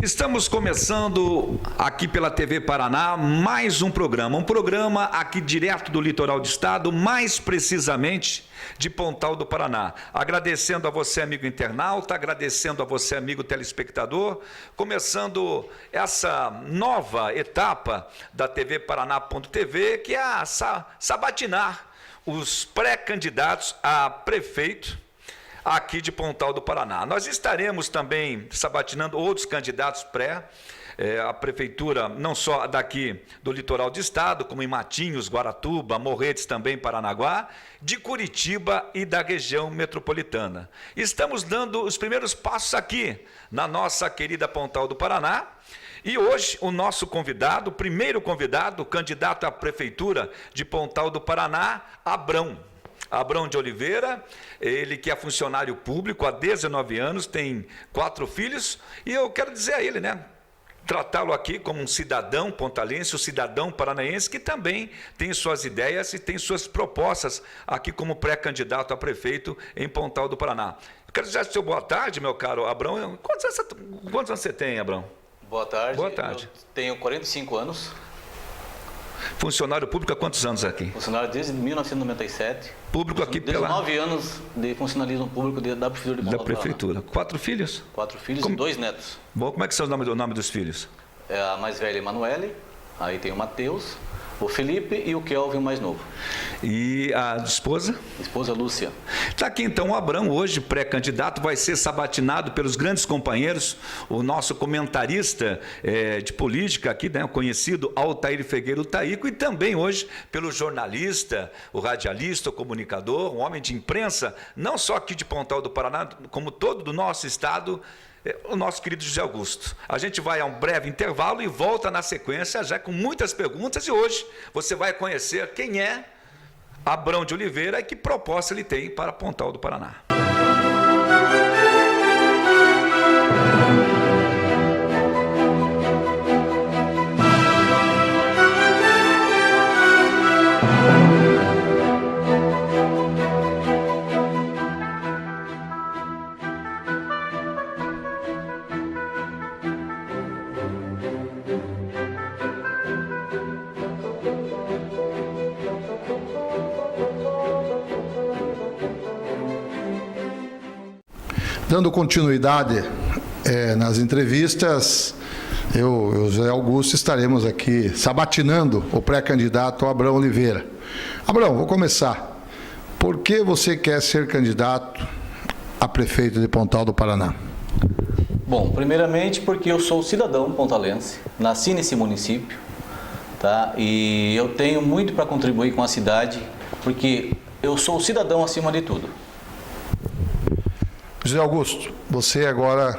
Estamos começando aqui pela TV Paraná mais um programa aqui direto do litoral do estado, mais precisamente de Pontal do Paraná. Agradecendo a você, amigo internauta, agradecendo a você, amigo telespectador, começando essa nova etapa da TV Paraná.tv, que é a sabatinar os pré-candidatos a prefeito aqui de Pontal do Paraná. Nós estaremos também sabatinando outros candidatos à prefeitura, não só daqui do litoral do estado, como em Matinhos, Guaratuba, Morretes, também Paranaguá, de Curitiba e da região metropolitana. Estamos dando os primeiros passos aqui na nossa querida Pontal do Paraná. E hoje o nosso convidado, o primeiro convidado, candidato à prefeitura de Pontal do Paraná, Abrão de Oliveira, ele que é funcionário público há 19 anos, tem 4 filhos, e eu quero dizer a ele, tratá-lo aqui como um cidadão pontalense, um cidadão paranaense, que também tem suas ideias e tem suas propostas aqui como pré-candidato a prefeito em Pontal do Paraná. Eu quero dizer seu boa tarde, meu caro Abrão. Quantos anos você tem, Abrão? Boa tarde. Boa tarde. Eu tenho 45 anos. Funcionário público há quantos anos aqui? Funcionário desde 1997. Público aqui pela... 19 anos de funcionalismo público da Prefeitura de Pontal do Paraná. Da Prefeitura. 4 filhos? 4 filhos e 2 netos. Bom, como é que são o nome dos filhos? É a mais velha, Emanuele, aí tem o Matheus, o Felipe e o Kelvin, o mais novo. E a esposa? Esposa Lúcia. Está aqui então o Abrão, hoje pré-candidato, vai ser sabatinado pelos grandes companheiros, o nosso comentarista de política aqui, o conhecido Altair Figueiredo Taíco, e também hoje pelo jornalista, o radialista, o comunicador, um homem de imprensa, não só aqui de Pontal do Paraná, como todo do nosso estado, o nosso querido José Augusto. A gente vai a um breve intervalo e volta na sequência já com muitas perguntas, e hoje você vai conhecer quem é Abrão de Oliveira e que proposta ele tem para Pontal do Paraná. Dando continuidade nas entrevistas, eu e o José Augusto estaremos aqui sabatinando o pré-candidato Abrão Oliveira. Abrão, vou começar. Por que você quer ser candidato a prefeito de Pontal do Paraná? Bom, primeiramente porque eu sou cidadão pontalense, nasci nesse município, tá? E eu tenho muito para contribuir com a cidade, porque eu sou cidadão acima de tudo. José Augusto, você agora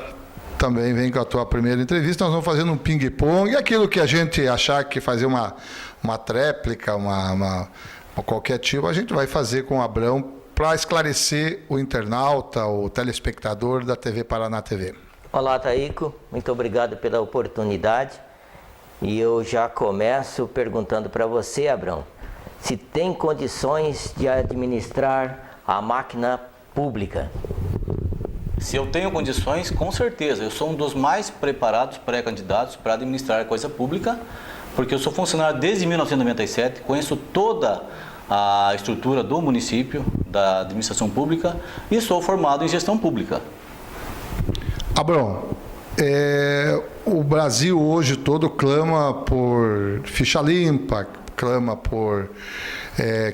também vem com a tua primeira entrevista. Nós vamos fazendo um ping-pong, e aquilo que a gente achar que fazer uma tréplica, qualquer tipo, a gente vai fazer com o Abrão para esclarecer o internauta, o telespectador da TV Paraná TV. Olá, Taíco, muito obrigado pela oportunidade. E eu já começo perguntando para você, Abrão, se tem condições de administrar a máquina pública. Se eu tenho condições, com certeza. Eu sou um dos mais preparados pré-candidatos para administrar a coisa pública, porque eu sou funcionário desde 1997, conheço toda a estrutura do município, da administração pública, e sou formado em gestão pública. Abrão, o Brasil hoje todo clama por ficha limpa, clama por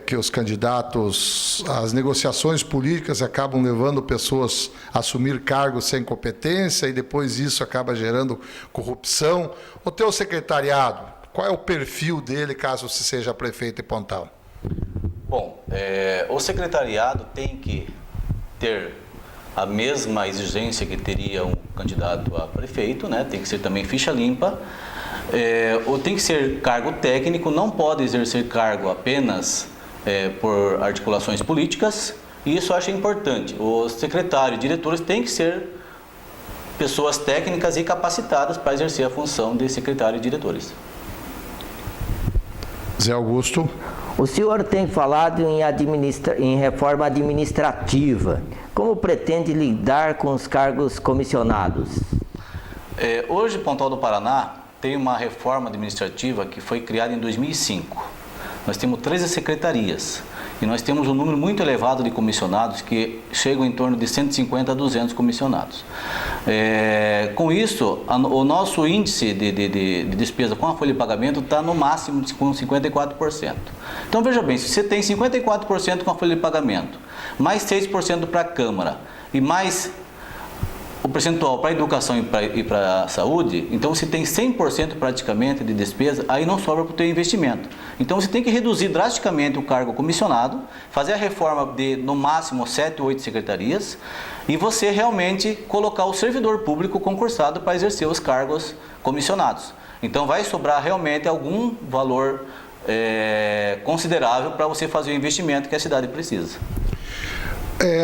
que os candidatos, as negociações políticas acabam levando pessoas a assumir cargos sem competência, e depois isso acaba gerando corrupção. O teu secretariado, qual é o perfil dele caso você seja prefeito de Pontal? Bom, o secretariado tem que ter a mesma exigência que teria um candidato a prefeito, tem que ser também ficha limpa. Ou tem que ser cargo técnico, não pode exercer cargo apenas por articulações políticas, e isso eu acho importante. Os secretários e diretores têm que ser pessoas técnicas e capacitadas para exercer a função de secretário e diretores. Zé Augusto. O senhor tem falado em reforma administrativa. Como pretende lidar com os cargos comissionados? Hoje, Pontal do Paraná tem uma reforma administrativa que foi criada em 2005. Nós temos 13 secretarias e nós temos um número muito elevado de comissionados que chegam em torno de 150 a 200 comissionados. Com isso, o nosso índice de despesa com a folha de pagamento está no máximo com 54%. Então, veja bem, se você tem 54% com a folha de pagamento, mais 6% para a Câmara e mais o percentual para a educação e para a saúde, então você tem 100% praticamente de despesa, aí não sobra para o teu investimento. Então você tem que reduzir drasticamente o cargo comissionado, fazer a reforma de no máximo 7 ou 8 secretarias e você realmente colocar o servidor público concursado para exercer os cargos comissionados. Então vai sobrar realmente algum valor considerável para você fazer o investimento que a cidade precisa.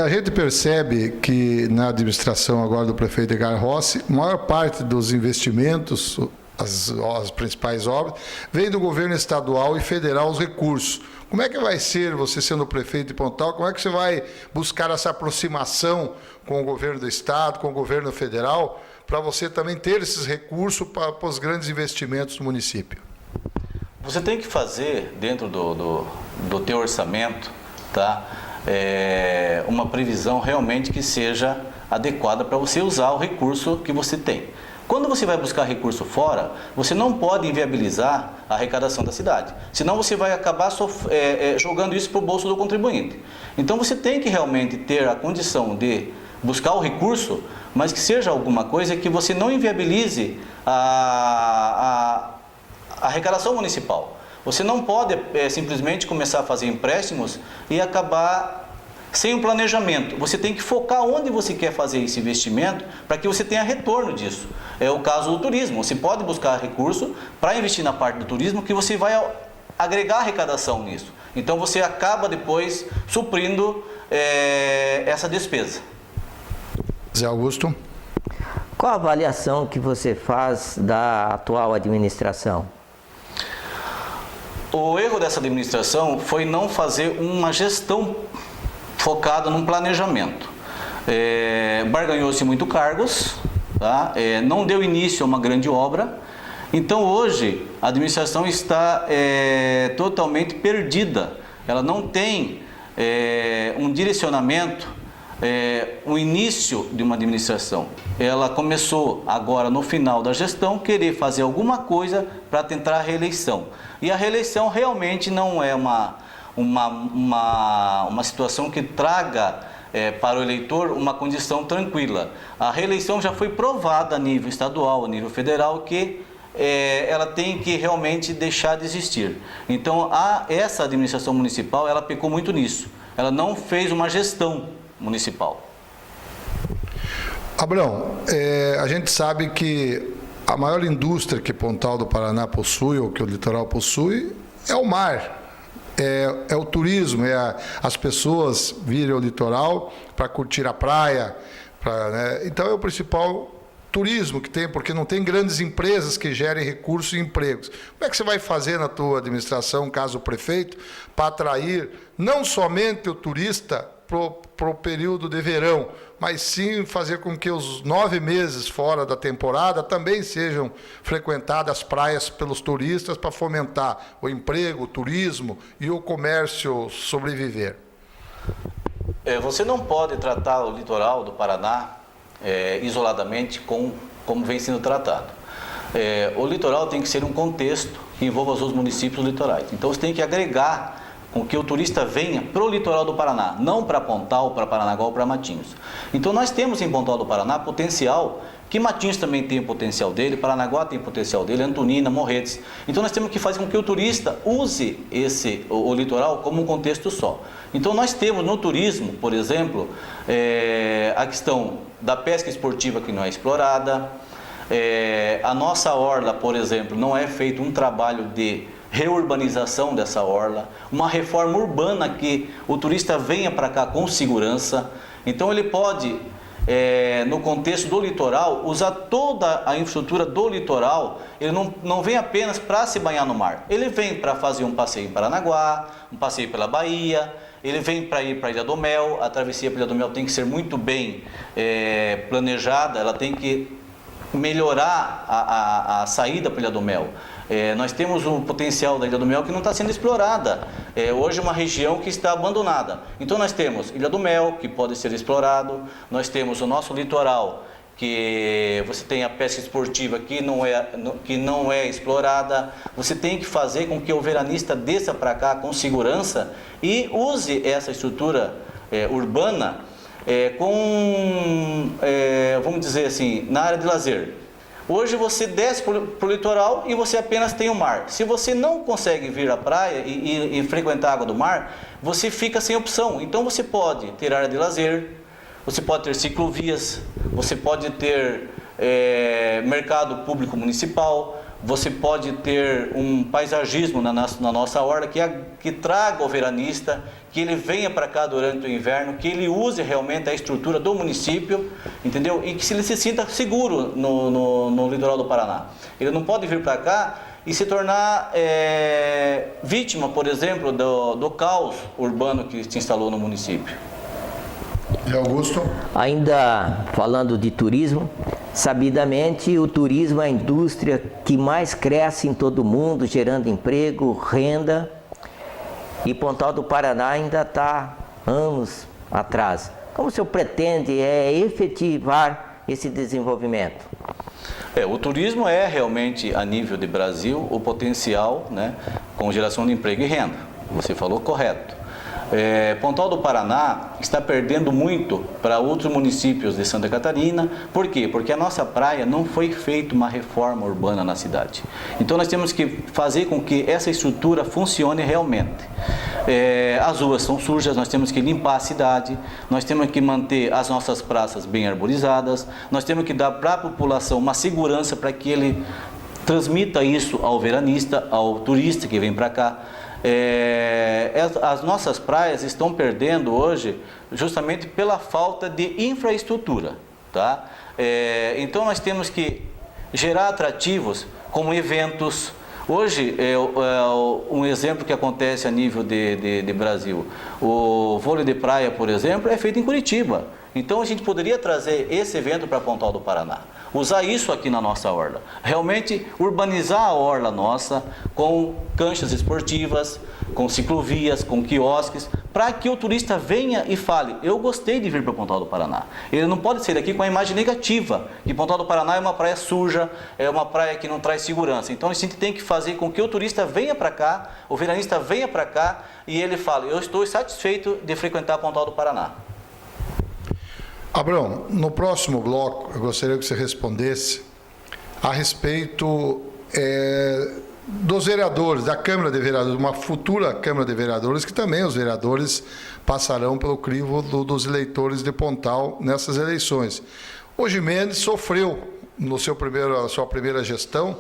A gente percebe que na administração agora do prefeito Edgar Rossi, a maior parte dos investimentos, as principais obras, vem do governo estadual e federal os recursos. Como é que vai ser, você sendo prefeito de Pontal, como é que você vai buscar essa aproximação com o governo do estado, com o governo federal, para você também ter esses recursos para os grandes investimentos do município? Você tem que fazer, dentro do teu orçamento, tá? Uma previsão realmente que seja adequada para você usar o recurso que você tem. Quando você vai buscar recurso fora, você não pode inviabilizar a arrecadação da cidade, senão você vai acabar jogando isso para o bolso do contribuinte. Então você tem que realmente ter a condição de buscar o recurso, mas que seja alguma coisa que você não inviabilize a arrecadação municipal. Você não pode simplesmente começar a fazer empréstimos e acabar sem um planejamento. Você tem que focar onde você quer fazer esse investimento para que você tenha retorno disso. É o caso do turismo. Você pode buscar recurso para investir na parte do turismo que você vai agregar arrecadação nisso. Então você acaba depois suprindo essa despesa. Zé Augusto. Qual a avaliação que você faz da atual administração? O erro dessa administração foi não fazer uma gestão focada num planejamento. Barganhou-se muito cargos, tá? Não deu início a uma grande obra. Então hoje a administração está totalmente perdida. Ela não tem um direcionamento, o início de uma administração. Ela começou agora no final da gestão querer fazer alguma coisa para tentar a reeleição. E a reeleição realmente não é uma situação que traga para o eleitor uma condição tranquila. A reeleição já foi provada a nível estadual, a nível federal, que ela tem que realmente deixar de existir. Então essa administração municipal ela pecou muito nisso. Ela não fez uma gestão municipal. Abrão, a gente sabe que a maior indústria que Pontal do Paraná possui, ou que o litoral possui, é o mar. É o turismo, as pessoas virem ao litoral para curtir a praia. Então é o principal turismo que tem, porque não tem grandes empresas que gerem recursos e empregos. Como é que você vai fazer na tua administração, caso prefeito, para atrair não somente o turista para o período de verão, mas sim fazer com que os 9 meses fora da temporada também sejam frequentadas as praias pelos turistas para fomentar o emprego, o turismo e o comércio sobreviver? Você não pode tratar o litoral do Paraná isoladamente como vem sendo tratado. O litoral tem que ser um contexto que envolva os outros municípios litorais. Então você tem que agregar com que o turista venha para o litoral do Paraná, não para Pontal, para Paranaguá ou para Matinhos. Então nós temos em Pontal do Paraná potencial, que Matinhos também tem o potencial dele, Paranaguá tem o potencial dele, Antonina, Morretes. Então nós temos que fazer com que o turista use o litoral como um contexto só. Então nós temos no turismo, por exemplo, a questão da pesca esportiva que não é explorada, a nossa orla, por exemplo, não é feito um trabalho de reurbanização dessa orla, uma reforma urbana que o turista venha para cá com segurança. Então ele pode, no contexto do litoral, usar toda a infraestrutura do litoral. Ele não vem apenas para se banhar no mar, ele vem para fazer um passeio em Paranaguá, um passeio pela Bahia, ele vem para ir para a Ilha do Mel. A travessia para a Ilha do Mel tem que ser muito bem planejada, ela tem que melhorar a saída para a Ilha do Mel. Nós temos um potencial da Ilha do Mel que não está sendo explorada. Hoje é uma região que está abandonada. Então nós temos Ilha do Mel, que pode ser explorado, nós temos o nosso litoral, que você tem a pesca esportiva que não é explorada. Você tem que fazer com que o veranista desça para cá com segurança e use essa estrutura urbana vamos dizer assim, na área de lazer. Hoje você desce para o litoral e você apenas tem o mar. Se você não consegue vir à praia e frequentar a água do mar, você fica sem opção. Então você pode ter área de lazer, você pode ter ciclovias, você pode ter mercado público municipal, você pode ter um paisagismo na nossa orla que traga o veranista, que ele venha para cá durante o inverno, que ele use realmente a estrutura do município, entendeu? E que ele se sinta seguro no litoral do Paraná. Ele não pode vir para cá e se tornar vítima, por exemplo, do caos urbano que se instalou no município. Augusto? Ainda falando de turismo, sabidamente o turismo é a indústria que mais cresce em todo o mundo, gerando emprego, renda, e Pontal do Paraná ainda está anos atrás. Como o senhor pretende efetivar esse desenvolvimento? O turismo é realmente, a nível de Brasil, o potencial, né, com geração de emprego e renda. Você falou correto. Pontal do Paraná está perdendo muito para outros municípios de Santa Catarina. Por quê? Porque a nossa praia não foi feita uma reforma urbana na cidade. Então nós temos que fazer com que essa estrutura funcione realmente. As ruas são sujas, nós temos que limpar a cidade, nós temos que manter as nossas praças bem arborizadas, nós temos que dar para a população uma segurança para que ele transmita isso ao veranista, ao turista que vem para cá. As nossas praias estão perdendo hoje justamente pela falta de infraestrutura, tá? Então nós temos que gerar atrativos como eventos. Hoje, um exemplo que acontece a nível de Brasil, o vôlei de praia, por exemplo, é feito em Curitiba. Então a gente poderia trazer esse evento para Pontal do Paraná, usar isso aqui na nossa orla, realmente urbanizar a orla nossa com canchas esportivas, com ciclovias, com quiosques, para que o turista venha e fale: eu gostei de vir para Pontal do Paraná. Ele não pode sair daqui com a imagem negativa, que Pontal do Paraná é uma praia suja, é uma praia que não traz segurança. Então a gente tem que fazer com que o turista venha para cá, o veranista venha para cá e ele fale: eu estou satisfeito de frequentar Pontal do Paraná. Abrão, no próximo bloco, eu gostaria que você respondesse a respeito dos vereadores, da Câmara de Vereadores, uma futura Câmara de Vereadores, que também os vereadores passarão pelo crivo dos eleitores de Pontal nessas eleições. O Gimenez sofreu, na sua primeira gestão,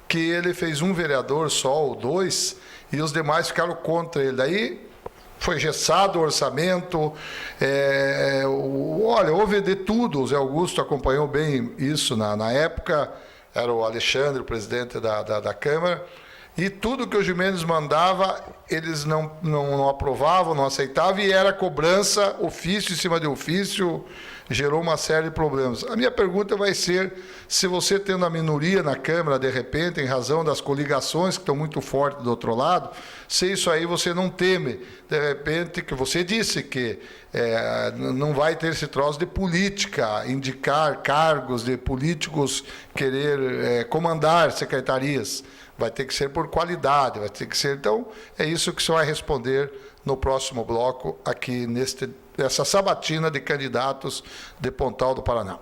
que ele fez um vereador só, ou dois, e os demais ficaram contra ele. Daí foi engessado o orçamento, olha, houve de tudo. O Zé Augusto acompanhou bem isso na época, era o Alexandre, o presidente da Câmara, e tudo que o Gimenez mandava, eles não aprovavam, não aceitavam, e era cobrança, ofício em cima de ofício, gerou uma série de problemas. A minha pergunta vai ser, se você tendo a minoria na Câmara, de repente, em razão das coligações que estão muito fortes do outro lado, se isso aí você não teme, de repente, que você disse que não vai ter esse troço de política, indicar cargos de políticos, querer comandar secretarias, vai ter que ser por qualidade, vai ter que ser... Então, é isso que você vai responder no próximo bloco, aqui nessa sabatina de candidatos de Pontal do Paraná.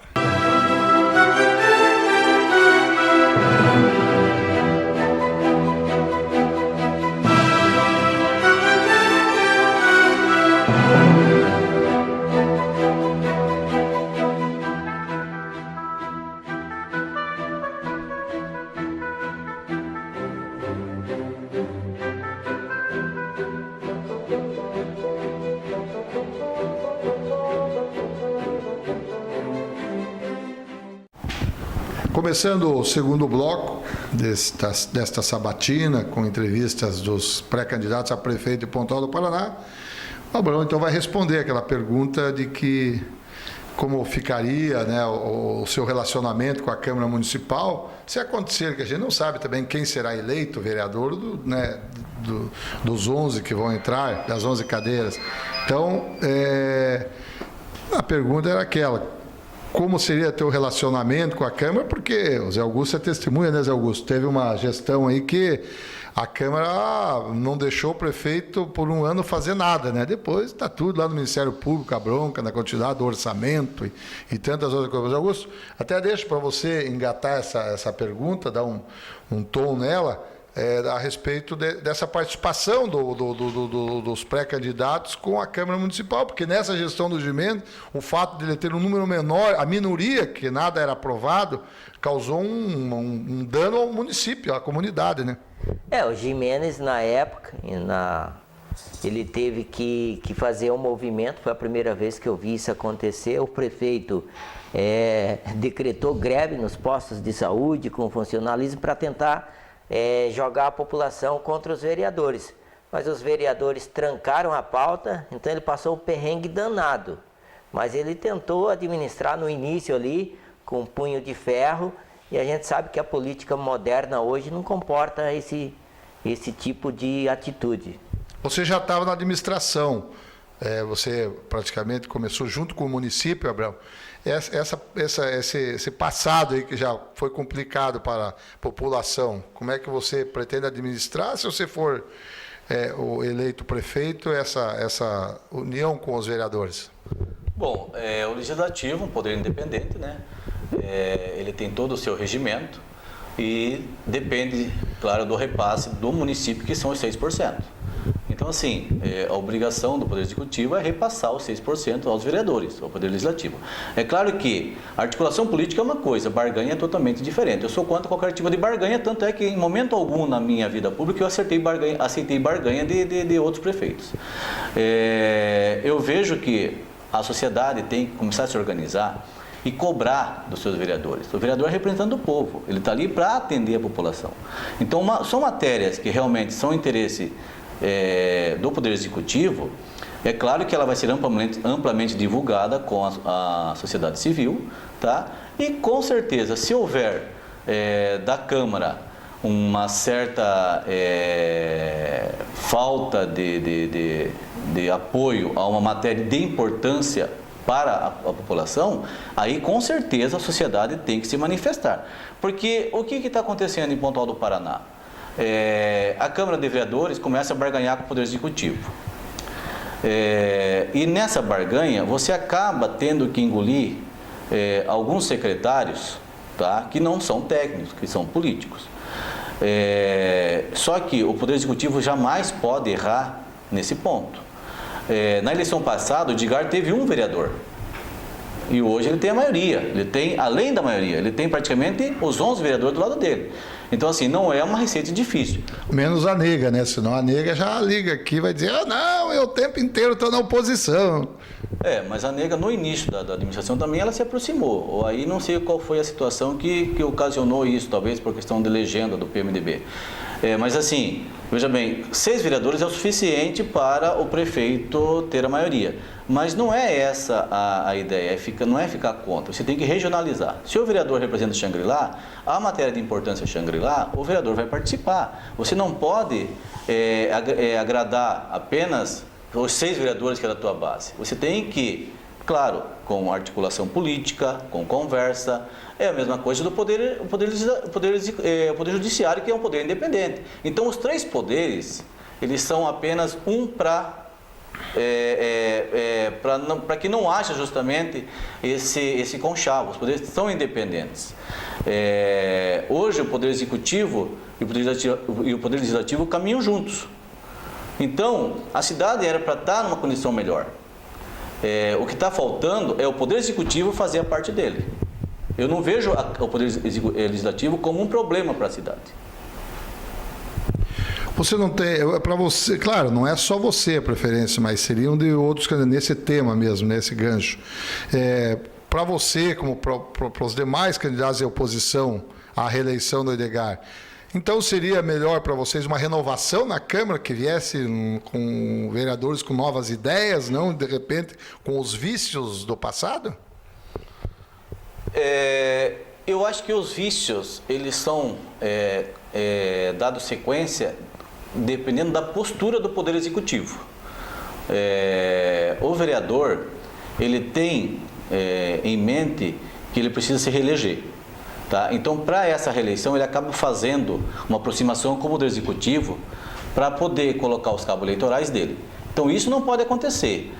Começando o segundo bloco desta sabatina, com entrevistas dos pré-candidatos a prefeito de Pontal do Paraná, o Abrão então vai responder aquela pergunta de que como ficaria, né, o seu relacionamento com a Câmara Municipal, se acontecer, que a gente não sabe também quem será eleito vereador dos 11 que vão entrar, das 11 cadeiras. Então, a pergunta era aquela: como seria teu relacionamento com a Câmara? Porque o Zé Augusto é testemunha, né, Zé Augusto? Teve uma gestão aí que a Câmara não deixou o prefeito por um ano fazer nada, né? Depois está tudo lá no Ministério Público, a bronca, na quantidade do orçamento e tantas outras coisas. Zé Augusto, até deixo para você engatar essa pergunta, dar um tom nela, a respeito dessa participação dos pré-candidatos com a Câmara Municipal, porque nessa gestão do Gimenez, o fato de ele ter um número menor, a minoria, que nada era aprovado, causou um dano ao município, à comunidade, né? O Gimenez, na época, ele teve que fazer um movimento, foi a primeira vez que eu vi isso acontecer. O prefeito decretou greve nos postos de saúde com funcionalismo para tentar jogar a população contra os vereadores. Mas os vereadores trancaram a pauta, então ele passou um perrengue danado. Mas ele tentou administrar no início ali, com um punho de ferro, e a gente sabe que a política moderna hoje não comporta esse tipo de atitude. Você já estava na administração, você praticamente começou junto com o município, Abrão. Esse passado aí que já foi complicado para a população, como é que você pretende administrar, se você for o eleito prefeito, essa união com os vereadores? Bom, o Legislativo, um poder independente, né? Ele tem todo o seu regimento e depende, claro, do repasse do município, que são os 6%. Então, assim, a obrigação do Poder Executivo é repassar os 6% aos vereadores, ao Poder Legislativo. É claro que a articulação política é uma coisa, barganha é totalmente diferente. Eu sou contra qualquer tipo de barganha, tanto é que em momento algum na minha vida pública eu aceitei barganha de outros prefeitos. Eu vejo que a sociedade tem que começar a se organizar e cobrar dos seus vereadores. O vereador é representante do povo, ele está ali para atender a população. Então, são matérias que realmente são interesse do Poder Executivo. É claro que ela vai ser amplamente divulgada com a sociedade civil, tá? E com certeza, se houver da Câmara uma certa falta de apoio a uma matéria de importância para a população, aí com certeza a sociedade tem que se manifestar. Porque o que está acontecendo em Pontal do Paraná? A Câmara de Vereadores começa a barganhar com o Poder Executivo. E nessa barganha você acaba tendo que engolir alguns secretários, tá, que não são técnicos, que são políticos. Só que o Poder Executivo jamais pode errar nesse ponto. Na eleição passada, o Edgar teve um vereador. E hoje ele tem a maioria. Ele tem, além da maioria, ele tem praticamente os 11 vereadores do lado dele. Então, assim, não é uma receita difícil. Menos a nega, né? Senão a nega já liga aqui e vai dizer: não, eu o tempo inteiro estou na oposição. Mas a nega, no início da administração também, ela se aproximou. Ou aí não sei qual foi a situação que ocasionou isso, talvez por questão de legenda do PMDB. Mas assim, veja bem, 6 vereadores é o suficiente para o prefeito ter a maioria. Mas não é essa a ideia, não é ficar contra, você tem que regionalizar. Se o vereador representa Xangri-Lá, a matéria de importância Xangri-Lá, o vereador vai participar. Você não pode agradar apenas os 6 vereadores que é da tua base. Você tem que, claro, com articulação política, com conversa. É a mesma coisa do poder judiciário, que é um poder independente. Então, os 3 poderes, eles são apenas para que não haja justamente esse conchavo. Os poderes são independentes. Hoje, o Poder Executivo e o Poder Legislativo caminham juntos. Então, a cidade era para estar numa condição melhor. O que está faltando é o Poder Executivo fazer a parte dele. Eu não vejo o Poder Legislativo como um problema para a cidade. Você não tem, para você, claro, não é só você a preferência, mas seriam de outros candidatos, nesse tema mesmo, nesse gancho. Para você, como para os demais candidatos de oposição à reeleição do Edgar, então seria melhor para vocês uma renovação na Câmara, que viesse com vereadores com novas ideias, não de repente com os vícios do passado? Eu acho que os vícios, eles são dados sequência dependendo da postura do Poder Executivo. O vereador, ele tem em mente que ele precisa se reeleger. Tá? Então, para essa reeleição, ele acaba fazendo uma aproximação com o Poder Executivo para poder colocar os cabos eleitorais dele. Então, isso não pode acontecer.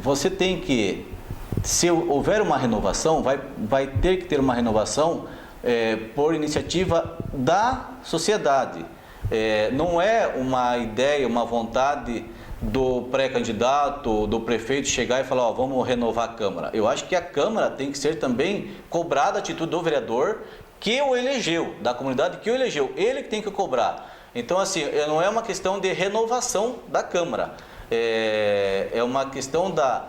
Você tem que, se houver uma renovação, vai ter que ter uma renovação por iniciativa da sociedade. Não é uma ideia, uma vontade do pré-candidato, do prefeito chegar e falar, vamos renovar a Câmara. Eu acho que a Câmara tem que ser também cobrada a atitude do vereador que o elegeu, da comunidade que o elegeu, ele que tem que cobrar. Então, assim, não é uma questão de renovação da Câmara, é uma questão da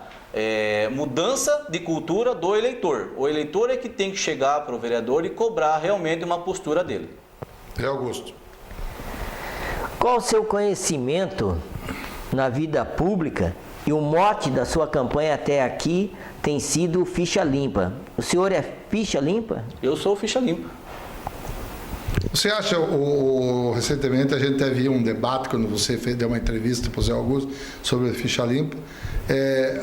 mudança de cultura do eleitor. O eleitor é que tem que chegar para o vereador e cobrar realmente uma postura dele. Augusto. Qual o seu conhecimento na vida pública e o mote da sua campanha até aqui tem sido ficha limpa? O senhor é ficha limpa? Eu sou ficha limpa. Você acha, recentemente a gente teve um debate, quando você deu uma entrevista para o Zé Augusto sobre a ficha limpa,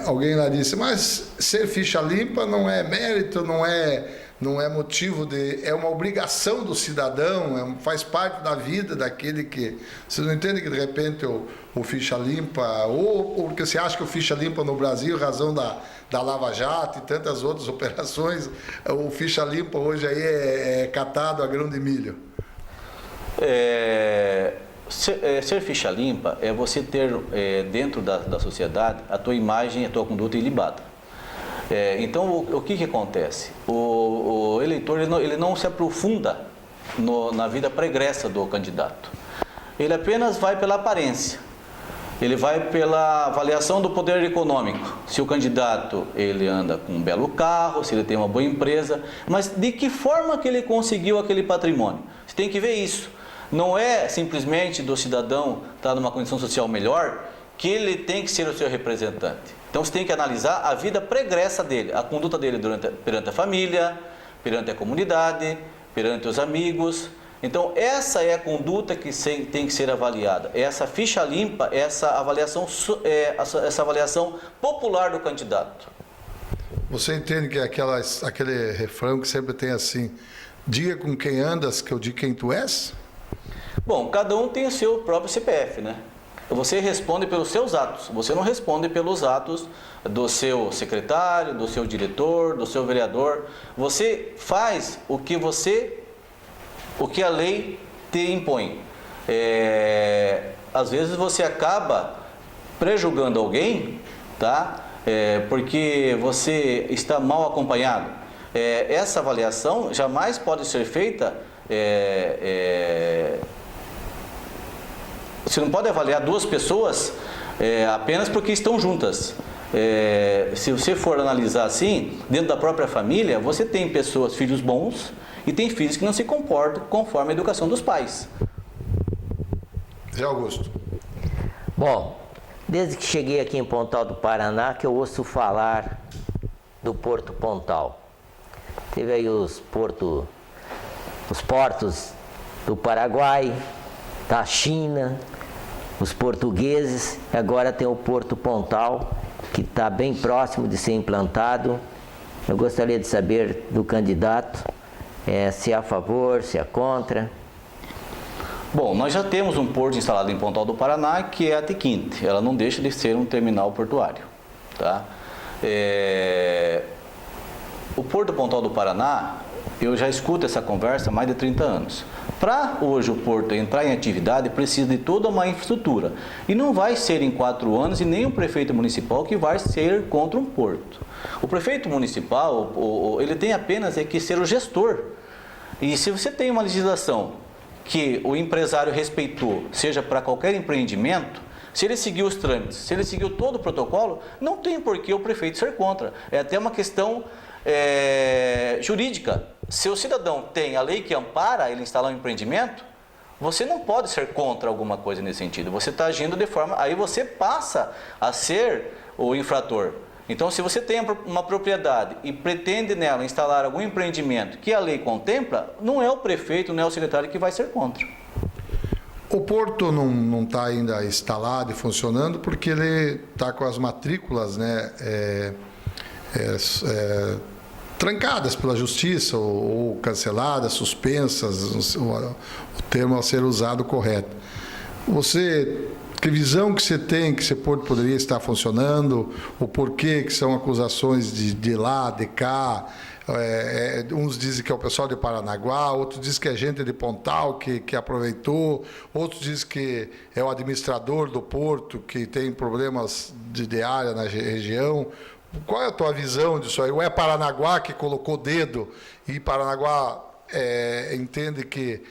alguém lá disse, mas ser ficha limpa não é mérito, não é motivo é uma obrigação do cidadão, faz parte da vida daquele que... Você não entende que de repente o ficha limpa, ou porque você acha que o ficha limpa no Brasil, em razão da Lava Jato e tantas outras operações, o ficha limpa hoje aí é catado a grão de milho? Ser ficha limpa é você ter dentro da sociedade a tua imagem, a tua conduta ilibada. Então, o que acontece? O eleitor ele não se aprofunda na vida pregressa do candidato. Ele apenas vai pela aparência. Ele vai pela avaliação do poder econômico. Se o candidato ele anda com um belo carro, se ele tem uma boa empresa, mas de que forma que ele conseguiu aquele patrimônio? Você tem que ver isso. Não é simplesmente do cidadão estar numa condição social melhor que ele tem que ser o seu representante. Então você tem que analisar a vida pregressa dele, a conduta dele perante a família, perante a comunidade, perante os amigos. Então essa é a conduta que tem que ser avaliada. Essa ficha limpa, essa avaliação popular do candidato. Você entende que aquele refrão que sempre tem assim, diga com quem andas que eu digo quem tu és? Bom, cada um tem o seu próprio CPF, né? Você responde pelos seus atos, você não responde pelos atos do seu secretário, do seu diretor, do seu vereador. Você faz o que a lei te impõe. Às vezes você acaba prejulgando alguém, tá? Porque você está mal acompanhado. Essa avaliação jamais pode ser feita. Você não pode avaliar duas pessoas apenas porque estão juntas. Se você for analisar assim, dentro da própria família, você tem pessoas, filhos bons, e tem filhos que não se comportam conforme a educação dos pais. Zé Augusto. Bom, desde que cheguei aqui em Pontal do Paraná, que eu ouço falar do Porto Pontal. Teve aí os portos do Paraguai, da China, os portugueses, agora tem o Porto Pontal, que está bem próximo de ser implantado. Eu gostaria de saber do candidato, se é a favor, se é contra. Bom, nós já temos um porto instalado em Pontal do Paraná, que é a Tequinte. Ela não deixa de ser um terminal portuário. Tá? O Porto Pontal do Paraná, eu já escuto essa conversa há mais de 30 anos. Para hoje o porto entrar em atividade, precisa de toda uma infraestrutura. E não vai ser em 4 anos e nem o prefeito municipal que vai ser contra um porto. O prefeito municipal, ele tem apenas que ser o gestor. E se você tem uma legislação que o empresário respeitou, seja para qualquer empreendimento, se ele seguiu os trâmites, se ele seguiu todo o protocolo, não tem por que o prefeito ser contra. É até uma questão jurídica. Se o cidadão tem a lei que ampara ele instalar um empreendimento, você não pode ser contra alguma coisa nesse sentido. Você está agindo de forma... Aí você passa a ser o infrator. Então, se você tem uma propriedade e pretende nela instalar algum empreendimento que a lei contempla, não é o prefeito, não é o secretário que vai ser contra. O porto não está ainda instalado e funcionando porque ele está com as matrículas, né, trancadas pela justiça ou canceladas, suspensas, o termo a ser usado correto. Que visão que você tem que esse porto poderia estar funcionando, o porquê que são acusações de lá, de cá, uns dizem que é o pessoal de Paranaguá, outros dizem que é gente de Pontal que aproveitou, outros dizem que é o administrador do porto que tem problemas de área na região. Qual é a tua visão disso aí? Ou é Paranaguá que colocou o dedo e Paranaguá entende que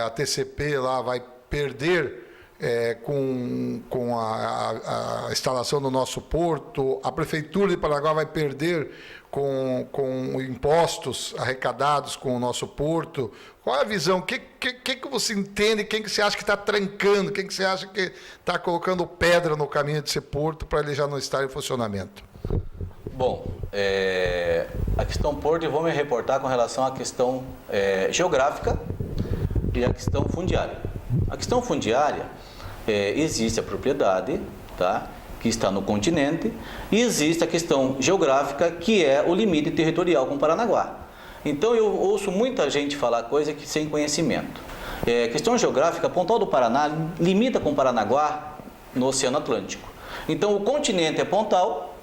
a TCP lá vai perder com a instalação do nosso porto, a Prefeitura de Paranaguá vai perder com impostos arrecadados com o nosso porto? Qual é a visão? O que você entende? Quem que você acha que está trancando? Quem que você acha que está colocando pedra no caminho desse porto para ele já não estar em funcionamento? Bom, a questão porto, eu vou me reportar com relação à questão geográfica e à questão fundiária. A questão fundiária, existe a propriedade, tá, que está no continente, e existe a questão geográfica, que é o limite territorial com Paranaguá. Então, eu ouço muita gente falar coisa que sem conhecimento. Questão geográfica, Pontal do Paraná limita com Paranaguá no Oceano Atlântico. Então, o continente é Pontal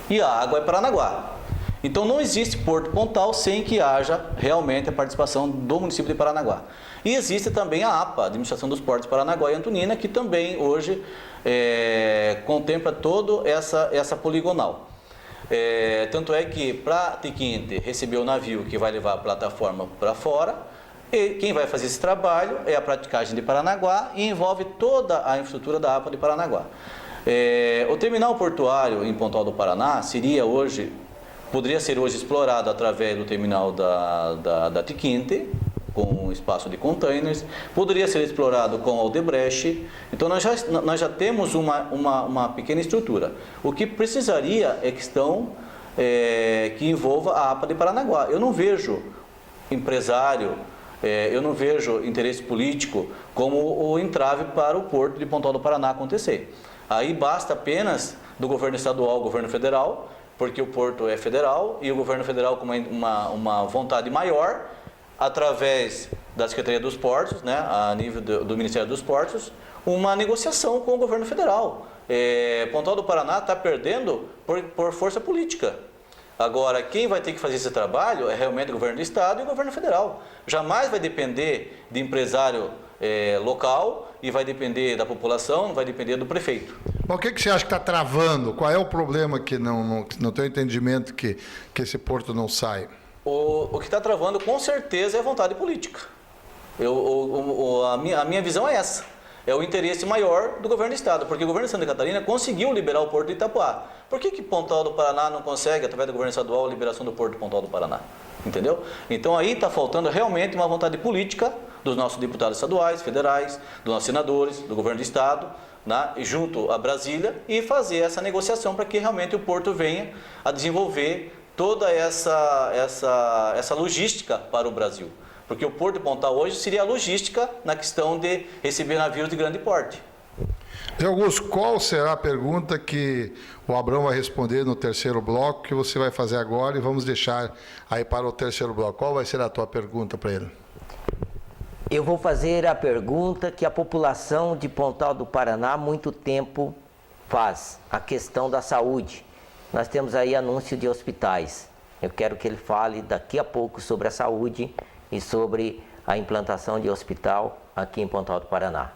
e a água é Paranaguá. Então, não existe Porto Pontal sem que haja realmente a participação do município de Paranaguá. E existe também a APA, Administração dos Portos Paranaguá e Antonina, que também hoje contempla toda essa poligonal. Tanto é que para Tiquinte receber o navio que vai levar a plataforma para fora, e quem vai fazer esse trabalho é a praticagem de Paranaguá e envolve toda a infraestrutura da APA de Paranaguá. O terminal portuário em Pontal do Paraná poderia ser hoje explorado através do terminal da Tiquinte, com um espaço de containers, poderia ser explorado com a Odebrecht. Então nós já temos uma pequena estrutura. O que precisaria é questão que envolva a APA de Paranaguá. Eu não vejo empresário, eu não vejo interesse político como o entrave para o porto de Pontal do Paraná acontecer. Aí basta apenas do governo estadual ao governo federal, porque o porto é federal e o governo federal com uma vontade maior, através da Secretaria dos Portos, né, a nível do Ministério dos Portos, uma negociação com o governo federal. Pontal do Paraná está perdendo por força política. Agora, quem vai ter que fazer esse trabalho é realmente o governo do estado e o governo federal. Jamais vai depender de empresário local e vai depender da população, não vai depender do prefeito. Mas o que você acha que está travando? Qual é o problema que não tem entendimento que esse porto não sai? O que está travando, com certeza, é a vontade política. A minha visão é essa. É o interesse maior do governo do estado, porque o governo de Santa Catarina conseguiu liberar o porto de Itapuá. Por que Pontal do Paraná não consegue, através do governo estadual, a liberação do porto de Pontal do Paraná? Entendeu? Então aí está faltando realmente uma vontade política dos nossos deputados estaduais, federais, dos nossos senadores, do governo do estado, né, junto a Brasília, e fazer essa negociação para que realmente o porto venha a desenvolver toda essa logística para o Brasil. Porque o Porto de Pontal hoje seria a logística na questão de receber navios de grande porte. Zé Augusto, qual será a pergunta que o Abrão vai responder no terceiro bloco, que você vai fazer agora, e vamos deixar aí para o terceiro bloco? Qual vai ser a tua pergunta para ele? Eu vou fazer a pergunta que a população de Pontal do Paraná há muito tempo faz, a questão da saúde. Nós temos aí anúncio de hospitais. Eu quero que ele fale daqui a pouco sobre a saúde e sobre a implantação de hospital aqui em Pontal do Paraná.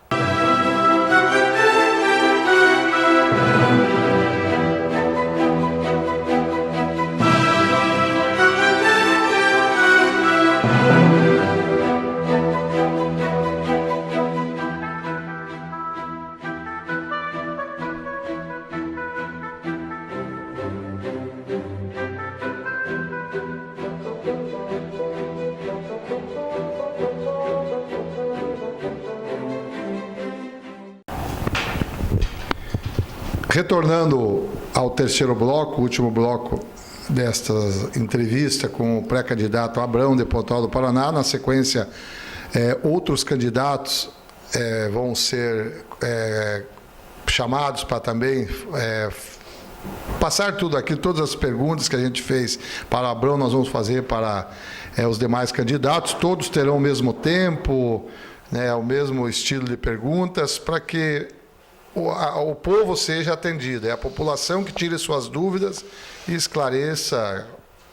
Retornando ao terceiro bloco, o último bloco desta entrevista com o pré-candidato Abrão, de Pontal do Paraná. Na sequência, outros candidatos vão ser chamados para também passar tudo aqui, todas as perguntas que a gente fez para Abrão, nós vamos fazer para os demais candidatos. Todos terão o mesmo tempo, o mesmo estilo de perguntas, para que o povo seja atendido. É a população que tire suas dúvidas e esclareça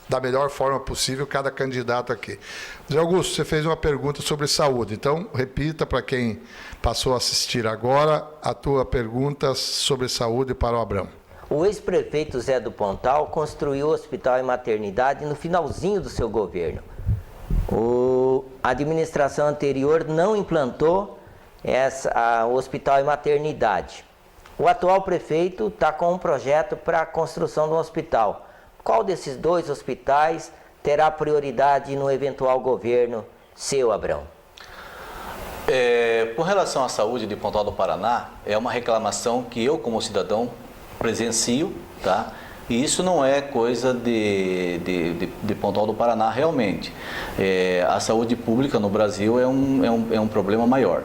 da melhor forma possível cada candidato aqui. Zé Augusto, você fez uma pergunta sobre saúde, então repita para quem passou a assistir agora a tua pergunta sobre saúde para o Abrão. O ex-prefeito Zé do Pontal construiu o hospital e maternidade no finalzinho do seu governo. A administração anterior não implantou o hospital e maternidade. O atual prefeito está com um projeto para a construção de um hospital. Qual desses dois hospitais terá prioridade no eventual governo seu, Abrão? Com relação à saúde de Pontal do Paraná, é uma reclamação que eu, como cidadão, presencio, tá? E isso não é coisa de Pontal do Paraná realmente. A saúde pública no Brasil é um problema maior.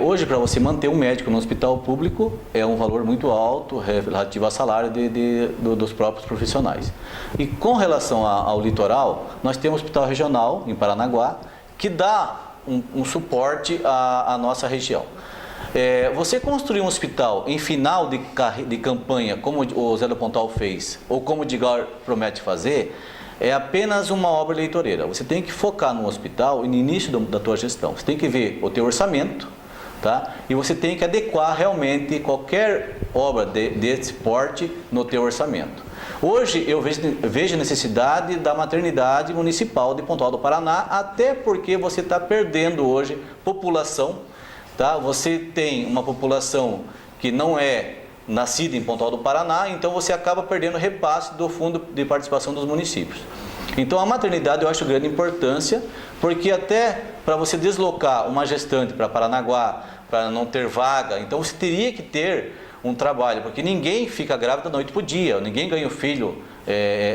Hoje, para você manter um médico no hospital público, é um valor muito alto relativo ao salário dos próprios profissionais. E com relação ao litoral, nós temos um hospital regional em Paranaguá, que dá um suporte à nossa região. Você construir um hospital em final de campanha, como o Zé do Pontal fez, ou como o Edgar promete fazer, é apenas uma obra eleitoreira. Você tem que focar no hospital e no início da tua gestão. Você tem que ver o teu orçamento, tá? E você tem que adequar realmente qualquer obra desse porte no teu orçamento. Hoje eu vejo a necessidade da maternidade municipal de Pontal do Paraná, até porque você está perdendo hoje população, tá? Você tem uma população que não é nascida em Pontal do Paraná, então você acaba perdendo repasse do fundo de participação dos municípios. Então a maternidade eu acho de grande importância, porque até para você deslocar uma gestante para Paranaguá, para não ter vaga, então você teria que ter um trabalho, porque ninguém fica grávida da noite para o dia, ninguém ganha o filho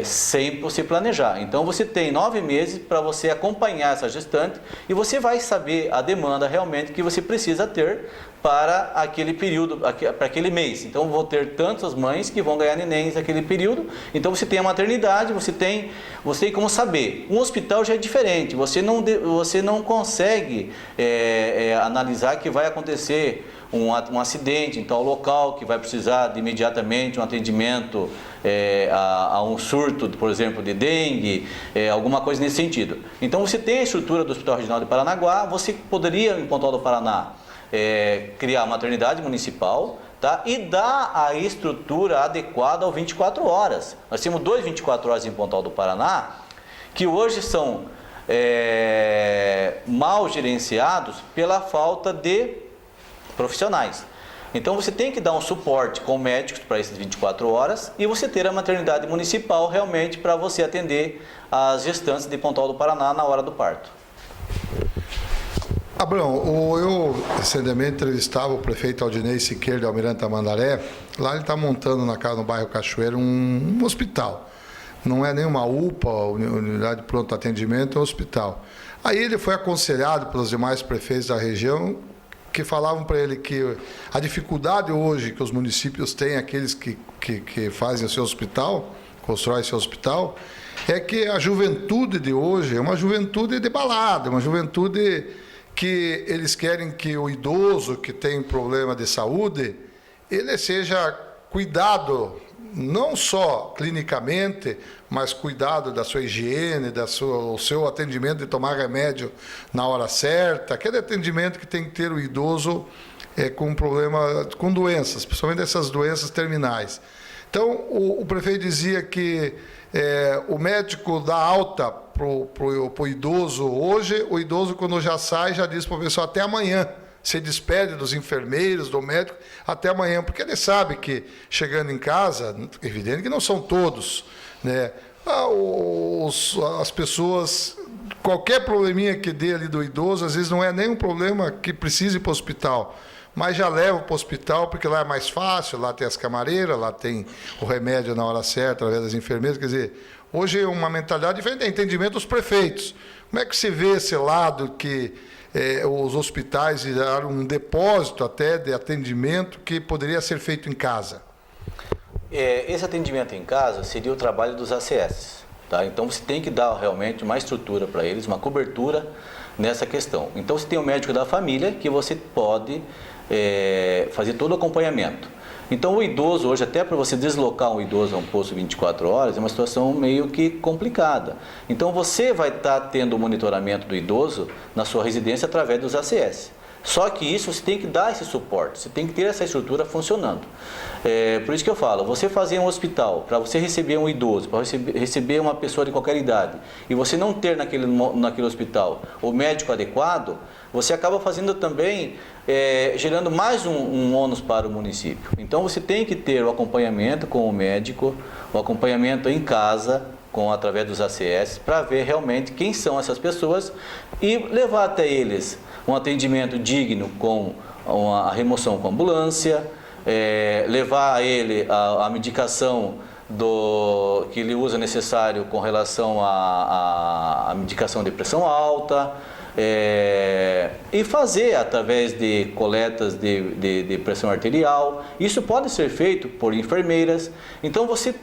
sem você planejar. Então você tem 9 meses para você acompanhar essa gestante e você vai saber a demanda realmente que você precisa ter para aquele período, para aquele mês. Então vou ter tantas mães que vão ganhar nenéns naquele período. Então você tem a maternidade, você tem como saber. Um hospital já é diferente, você não consegue analisar que vai acontecer um acidente em tal local, que vai precisar de imediatamente um atendimento a um surto, por exemplo, de dengue, alguma coisa nesse sentido. Então você tem a estrutura do Hospital Regional de Paranaguá, você poderia, em Pontal do Paraná, criar a maternidade municipal, tá? E dar a estrutura adequada ao 24 horas. Nós temos 2 24 horas em Pontal do Paraná, que hoje são mal gerenciados pela falta de profissionais. Então você tem que dar um suporte com médicos para essas 24 horas e você ter a maternidade municipal realmente para você atender as gestantes de Pontal do Paraná na hora do parto. Abrão, eu recentemente entrevistava o prefeito Aldinei Siqueira de Almirante Tamandaré. Lá ele está montando no bairro Cachoeiro um hospital. Não é nenhuma UPA, unidade de pronto atendimento, é um hospital. Aí ele foi aconselhado pelos demais prefeitos da região que falavam para ele que a dificuldade hoje que os municípios têm, aqueles que fazem o seu hospital, constroem seu hospital, é que a juventude de hoje é uma juventude de balada, uma juventude que eles querem que o idoso que tem problema de saúde, ele seja cuidado não só clinicamente, mas cuidado da sua higiene, o seu atendimento de tomar remédio na hora certa, aquele atendimento que tem que ter o idoso com problema, com doenças, principalmente essas doenças terminais. Então, o prefeito dizia que o médico dá alta para o idoso hoje, o idoso quando já sai já diz para o pessoal até amanhã. Se despede dos enfermeiros, do médico, até amanhã, porque ele sabe que, chegando em casa, evidente que não são todos, né? As pessoas, qualquer probleminha que dê ali do idoso, às vezes não é nem um problema que precise ir para o hospital, mas já leva para o hospital, porque lá é mais fácil, lá tem as camareiras, lá tem o remédio na hora certa, através das enfermeiras. Quer dizer, hoje é uma mentalidade diferente, é entendimento dos prefeitos. Como é que se vê esse lado que os hospitais viraram um depósito até de atendimento que poderia ser feito em casa? Esse atendimento em casa seria o trabalho dos ACS. Tá? Então, você tem que dar realmente uma estrutura para eles, uma cobertura nessa questão. Então, você tem o médico da família que você pode fazer todo o acompanhamento. Então, o idoso hoje, até para você deslocar um idoso a um posto 24 horas, é uma situação meio que complicada. Então, você vai estar tendo o monitoramento do idoso na sua residência através dos ACS. Só que isso você tem que dar esse suporte, você tem que ter essa estrutura funcionando. Por isso que eu falo, você fazer um hospital, para você receber um idoso, para receber uma pessoa de qualquer idade, e você não ter naquele hospital o médico adequado, você acaba fazendo também, gerando mais um ônus para o município. Então você tem que ter o acompanhamento com o médico, o acompanhamento em casa, através dos ACS, para ver realmente quem são essas pessoas e levar até eles um atendimento digno com a remoção com ambulância, levar a ele a medicação que ele usa necessário com relação à medicação de pressão alta, e fazer através de coletas de pressão arterial. Isso pode ser feito por enfermeiras. Então você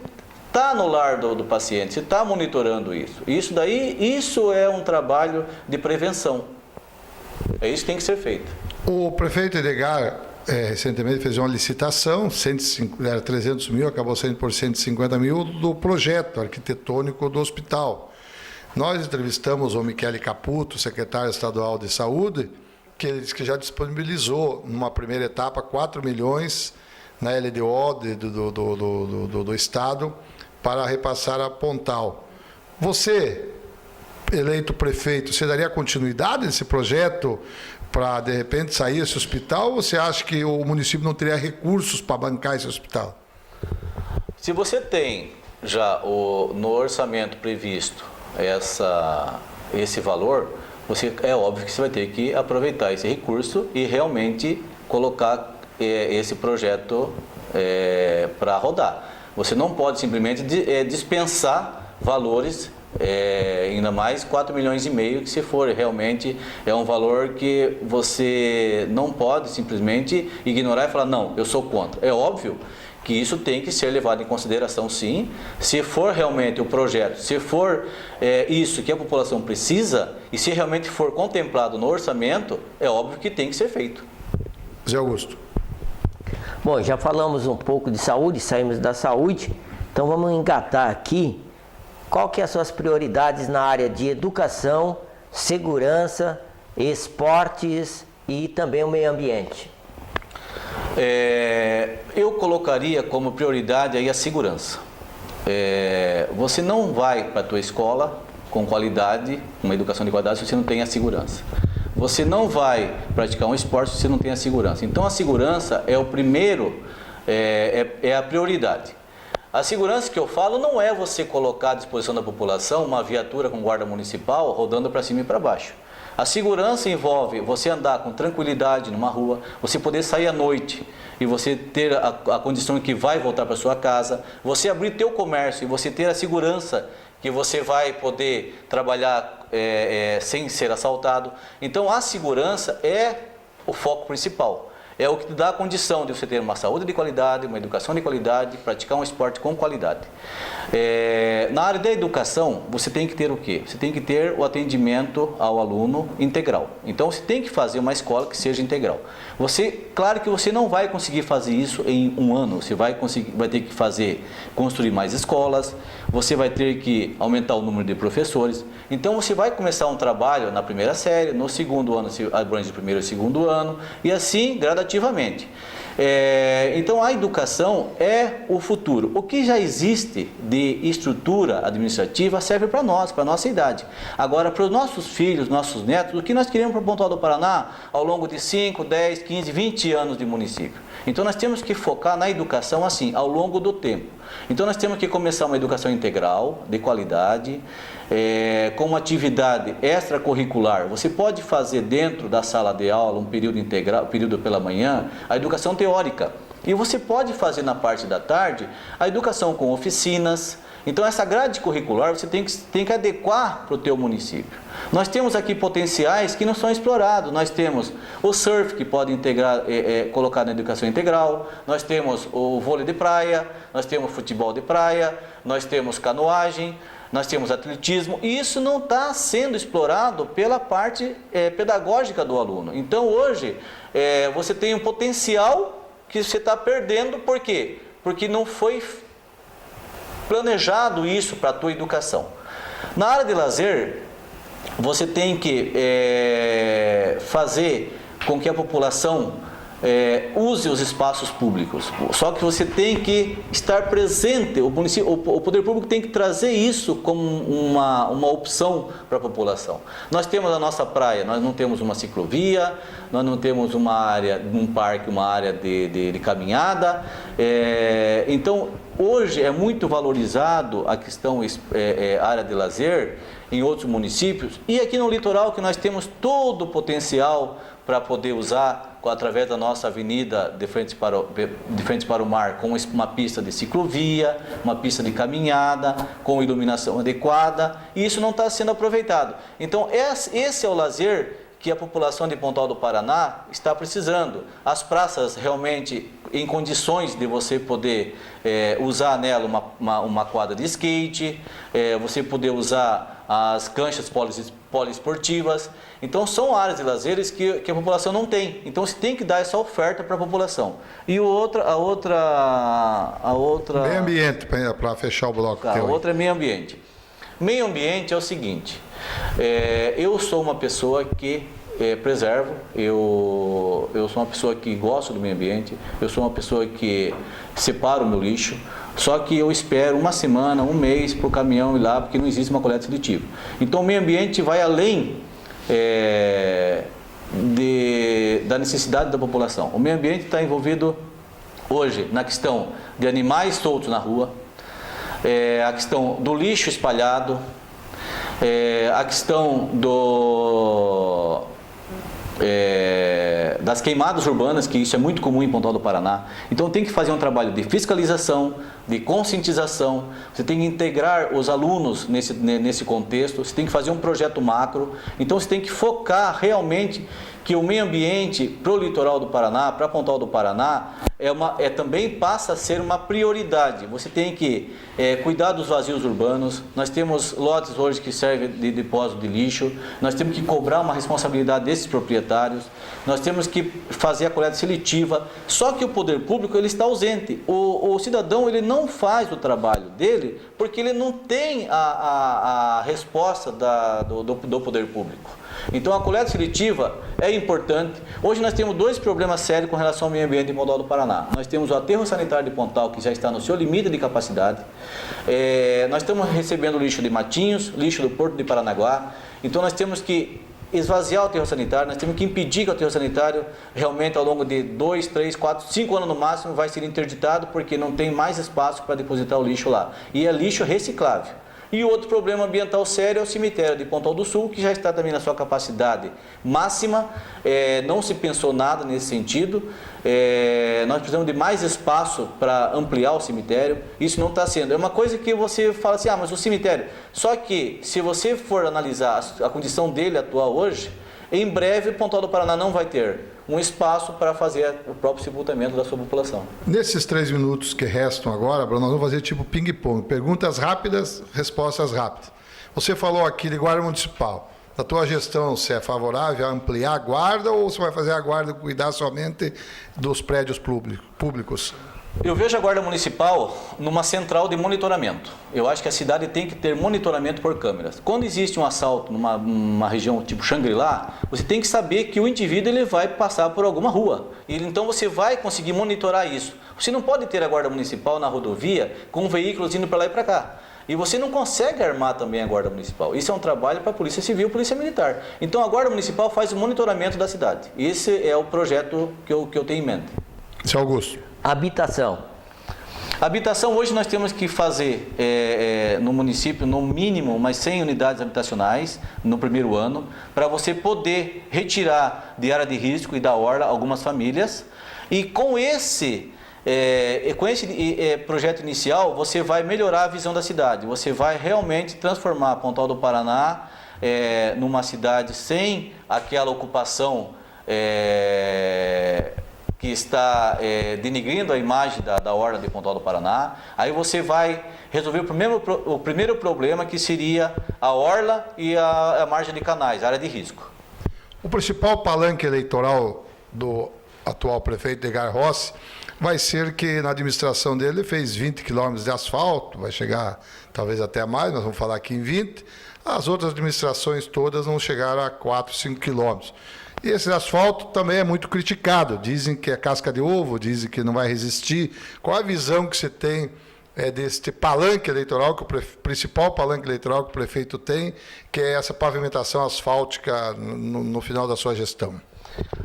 está no lar do paciente, você está monitorando isso. Isso é um trabalho de prevenção. É isso que tem que ser feito. O prefeito Edgar recentemente fez uma licitação, era 300 mil, acabou sendo por 150 mil, do projeto arquitetônico do hospital. Nós entrevistamos o Michele Caputo, secretário estadual de saúde, que ele disse que já disponibilizou, numa primeira etapa, 4 milhões na LDO do Estado para repassar a Pontal. Você, eleito prefeito, você daria continuidade nesse projeto para, de repente, sair esse hospital, ou você acha que o município não teria recursos para bancar esse hospital? Se você tem já no orçamento previsto esse valor, é óbvio que você vai ter que aproveitar esse recurso e realmente colocar esse projeto para rodar. Você não pode simplesmente dispensar valores, ainda mais 4 milhões e meio, que se for realmente é um valor que você não pode simplesmente ignorar e falar, não, eu sou contra. É óbvio que isso tem que ser levado em consideração, sim. Se for realmente o projeto, se for isso que a população precisa, e se realmente for contemplado no orçamento, é óbvio que tem que ser feito. Zé Augusto. Bom, já falamos um pouco de saúde, saímos da saúde, então vamos engatar aqui. Qual que são as suas prioridades na área de educação, segurança, esportes e também o meio ambiente? Eu colocaria como prioridade aí a segurança. Você não vai para a tua escola com qualidade, uma educação de qualidade, se você não tem a segurança. Você não vai praticar um esporte se você não tem a segurança. Então a segurança é o primeiro, é a prioridade. A segurança que eu falo não é você colocar à disposição da população uma viatura com guarda municipal rodando para cima e para baixo. A segurança envolve você andar com tranquilidade numa rua, você poder sair à noite e você ter a condição de que vai voltar para sua casa, você abrir teu comércio e você ter a segurança que você vai poder trabalhar sem ser assaltado. Então a segurança é o foco principal. É o que te dá a condição de você ter uma saúde de qualidade, uma educação de qualidade, praticar um esporte com qualidade. Na área da educação, você tem que ter o quê? Você tem que ter o atendimento ao aluno integral. Então, você tem que fazer uma escola que seja integral. Claro que você não vai conseguir fazer isso em um ano. Você vai ter que construir mais escolas, você vai ter que aumentar o número de professores. Então, você vai começar um trabalho na primeira série, no segundo ano você abrange o primeiro e o segundo ano, e assim gradativamente. Então, a educação é o futuro. O que já existe de estrutura administrativa serve para nós, para a nossa idade. Agora, para os nossos filhos, nossos netos, o que nós queremos para o Pontal do Paraná ao longo de 5, 10, 15, 20 anos de município. Então, nós temos que focar na educação assim, ao longo do tempo. Então nós temos que começar uma educação integral, de qualidade, com uma atividade extracurricular. Você pode fazer dentro da sala de aula um período integral, período pela manhã, a educação teórica. E você pode fazer na parte da tarde a educação com oficinas. Então essa grade curricular você tem que adequar para o teu município. Nós temos aqui potenciais que não são explorados. Nós temos o surf, que pode integrar, colocar na educação integral. Nós temos o vôlei de praia, nós temos futebol de praia, nós temos canoagem, nós temos atletismo. E isso não está sendo explorado pela parte pedagógica do aluno. Então hoje você tem um potencial que você está perdendo. Por quê? Porque não foi planejado isso para a tua educação. Na área de lazer, você tem que fazer com que a população use os espaços públicos. Só que você tem que estar presente, o poder público tem que trazer isso como uma opção para a população. Nós temos a nossa praia, nós não temos uma ciclovia, nós não temos uma área, um parque, uma área de caminhada. Então, hoje é muito valorizado a questão área de lazer em outros municípios, e aqui no litoral que nós temos todo o potencial para poder usar através da nossa avenida de frente para o mar, com uma pista de ciclovia, uma pista de caminhada, com iluminação adequada, e isso não está sendo aproveitado. Então esse é o lazer que a população de Pontal do Paraná está precisando. As praças realmente em condições de você poder usar nela uma quadra de skate, você poder usar as canchas poliesportivas. Então são áreas de lazeres que a população não tem. Então você tem que dar essa oferta para a população. E a outra... Meio ambiente, para fechar o bloco. A outra é meio ambiente. Meio ambiente é o seguinte, eu sou uma pessoa que preservo, eu sou uma pessoa que gosta do meio ambiente, eu sou uma pessoa que separa o meu lixo, só que eu espero uma semana, um mês para o caminhão ir lá, porque não existe uma coleta seletiva. Então o meio ambiente vai além da necessidade da população. O meio ambiente está envolvido hoje na questão de animais soltos na rua, a questão do lixo espalhado, a questão das queimadas urbanas, que isso é muito comum em Pontal do Paraná. Então tem que fazer um trabalho de fiscalização, de conscientização, você tem que integrar os alunos nesse contexto, você tem que fazer um projeto macro, então você tem que focar realmente que o meio ambiente para o litoral do Paraná, para Pontal do Paraná, também passa a ser uma prioridade. Você tem que cuidar dos vazios urbanos, nós temos lotes hoje que servem de depósito de lixo, nós temos que cobrar uma responsabilidade desses proprietários, nós temos que fazer a coleta seletiva, só que o poder público ele está ausente. O cidadão ele não faz o trabalho dele porque ele não tem a resposta do poder público. Então a coleta seletiva é importante. Hoje nós temos dois problemas sérios com relação ao meio ambiente em Pontal do Paraná. Nós temos o aterro sanitário de Pontal, que já está no seu limite de capacidade. Nós estamos recebendo lixo de Matinhos, lixo do Porto de Paranaguá. Então nós temos que esvaziar o aterro sanitário, nós temos que impedir que o aterro sanitário realmente ao longo de 2, 3, 4, 5 anos no máximo vai ser interditado, porque não tem mais espaço para depositar o lixo lá. E é lixo reciclável. E o outro problema ambiental sério é o cemitério de Pontal do Sul, que já está também na sua capacidade máxima, não se pensou nada nesse sentido, nós precisamos de mais espaço para ampliar o cemitério, isso não está sendo. É uma coisa que você fala assim, mas o cemitério... Só que, se você for analisar a condição dele atual hoje, em breve Pontal do Paraná não vai ter um espaço para fazer o próprio sepultamento da sua população. Nesses 3 minutos que restam agora, Bruno, nós vamos fazer tipo ping-pong. Perguntas rápidas, respostas rápidas. Você falou aqui de guarda municipal. Na tua gestão, você é favorável a ampliar a guarda ou você vai fazer a guarda cuidar somente dos prédios públicos? Eu vejo a Guarda Municipal numa central de monitoramento. Eu acho que a cidade tem que ter monitoramento por câmeras. Quando existe um assalto numa região tipo Xangri-Lá, você tem que saber que o indivíduo ele vai passar por alguma rua. Então você vai conseguir monitorar isso. Você não pode ter a Guarda Municipal na rodovia com veículos indo para lá e para cá. E você não consegue armar também a Guarda Municipal. Isso é um trabalho para a Polícia Civil e Polícia Militar. Então a Guarda Municipal faz o monitoramento da cidade. Esse é o projeto que eu tenho em mente. Seu Augusto. Habitação. Habitação, hoje nós temos que fazer no município, no mínimo, umas 100 unidades habitacionais no primeiro ano, para você poder retirar de área de risco e da orla algumas famílias. E com esse projeto inicial, você vai melhorar a visão da cidade, você vai realmente transformar Pontal do Paraná numa cidade sem aquela ocupação que está denigrindo a imagem da orla de Pontal do Paraná. Aí você vai resolver o primeiro problema, que seria a orla e a margem de canais, a área de risco. O principal palanque eleitoral do atual prefeito Edgar Rossi vai ser que na administração dele fez 20 quilômetros de asfalto, vai chegar talvez até mais, nós vamos falar aqui em 20. As outras administrações todas não chegaram a 4, 5 quilômetros. E esse asfalto também é muito criticado. Dizem que é casca de ovo, dizem que não vai resistir. Qual a visão que você tem deste palanque eleitoral, que o principal palanque eleitoral que o prefeito tem, que é essa pavimentação asfáltica no final da sua gestão?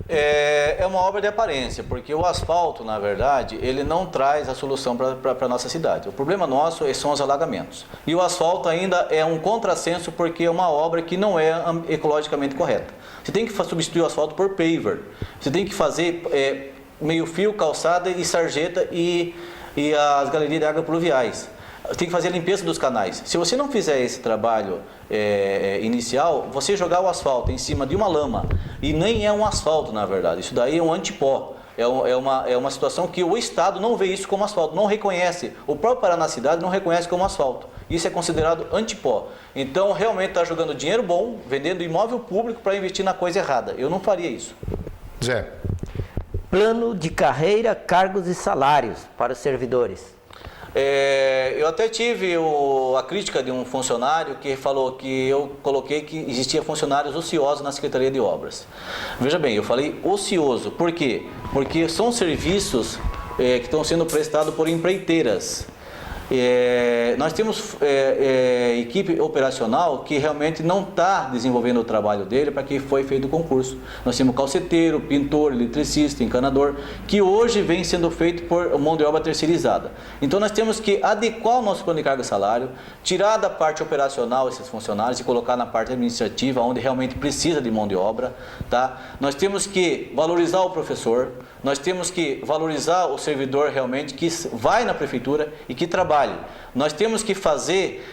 É uma obra de aparência, porque o asfalto, na verdade, ele não traz a solução para a nossa cidade. O problema nosso são os alagamentos. E o asfalto ainda é um contrassenso, porque é uma obra que não é ecologicamente correta. Você tem que substituir o asfalto por paver. Você tem que fazer meio-fio, calçada e sarjeta e as galerias de água pluviais. Tem que fazer a limpeza dos canais. Se você não fizer esse trabalho inicial, você jogar o asfalto em cima de uma lama, e nem é um asfalto, na verdade, isso daí é um antipó. É uma situação que o Estado não vê isso como asfalto, não reconhece. O próprio Paraná Cidade não reconhece como asfalto. Isso é considerado antipó. Então, realmente está jogando dinheiro bom, vendendo imóvel público para investir na coisa errada. Eu não faria isso. Zé. Plano de carreira, cargos e salários para os servidores. Eu até tive a crítica de um funcionário que falou que eu coloquei que existia funcionários ociosos na Secretaria de Obras. Veja bem, eu falei ocioso. Por quê? Porque são serviços que estão sendo prestados por empreiteiras. Nós temos equipe operacional que realmente não está desenvolvendo o trabalho dele para que foi feito o concurso. Nós temos calceteiro, pintor, eletricista, encanador, que hoje vem sendo feito por mão de obra terceirizada. Então nós temos que adequar o nosso plano de carga e salário, tirar da parte operacional esses funcionários e colocar na parte administrativa, onde realmente precisa de mão de obra. Tá? Nós temos que valorizar o professor, nós temos que valorizar o servidor realmente que vai na prefeitura e que trabalha. Nós temos que fazer,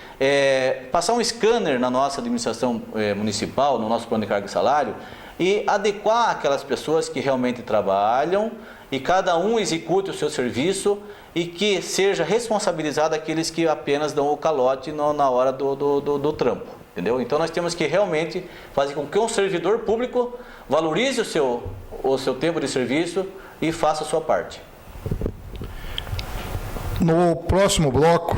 passar um scanner na nossa administração municipal, no nosso plano de carga e salário, e adequar aquelas pessoas que realmente trabalham e cada um execute o seu serviço e que seja responsabilizado aqueles que apenas dão o calote na hora do trampo. Entendeu? Então nós temos que realmente fazer com que um servidor público valorize o seu tempo de serviço e faça a sua parte. No próximo bloco,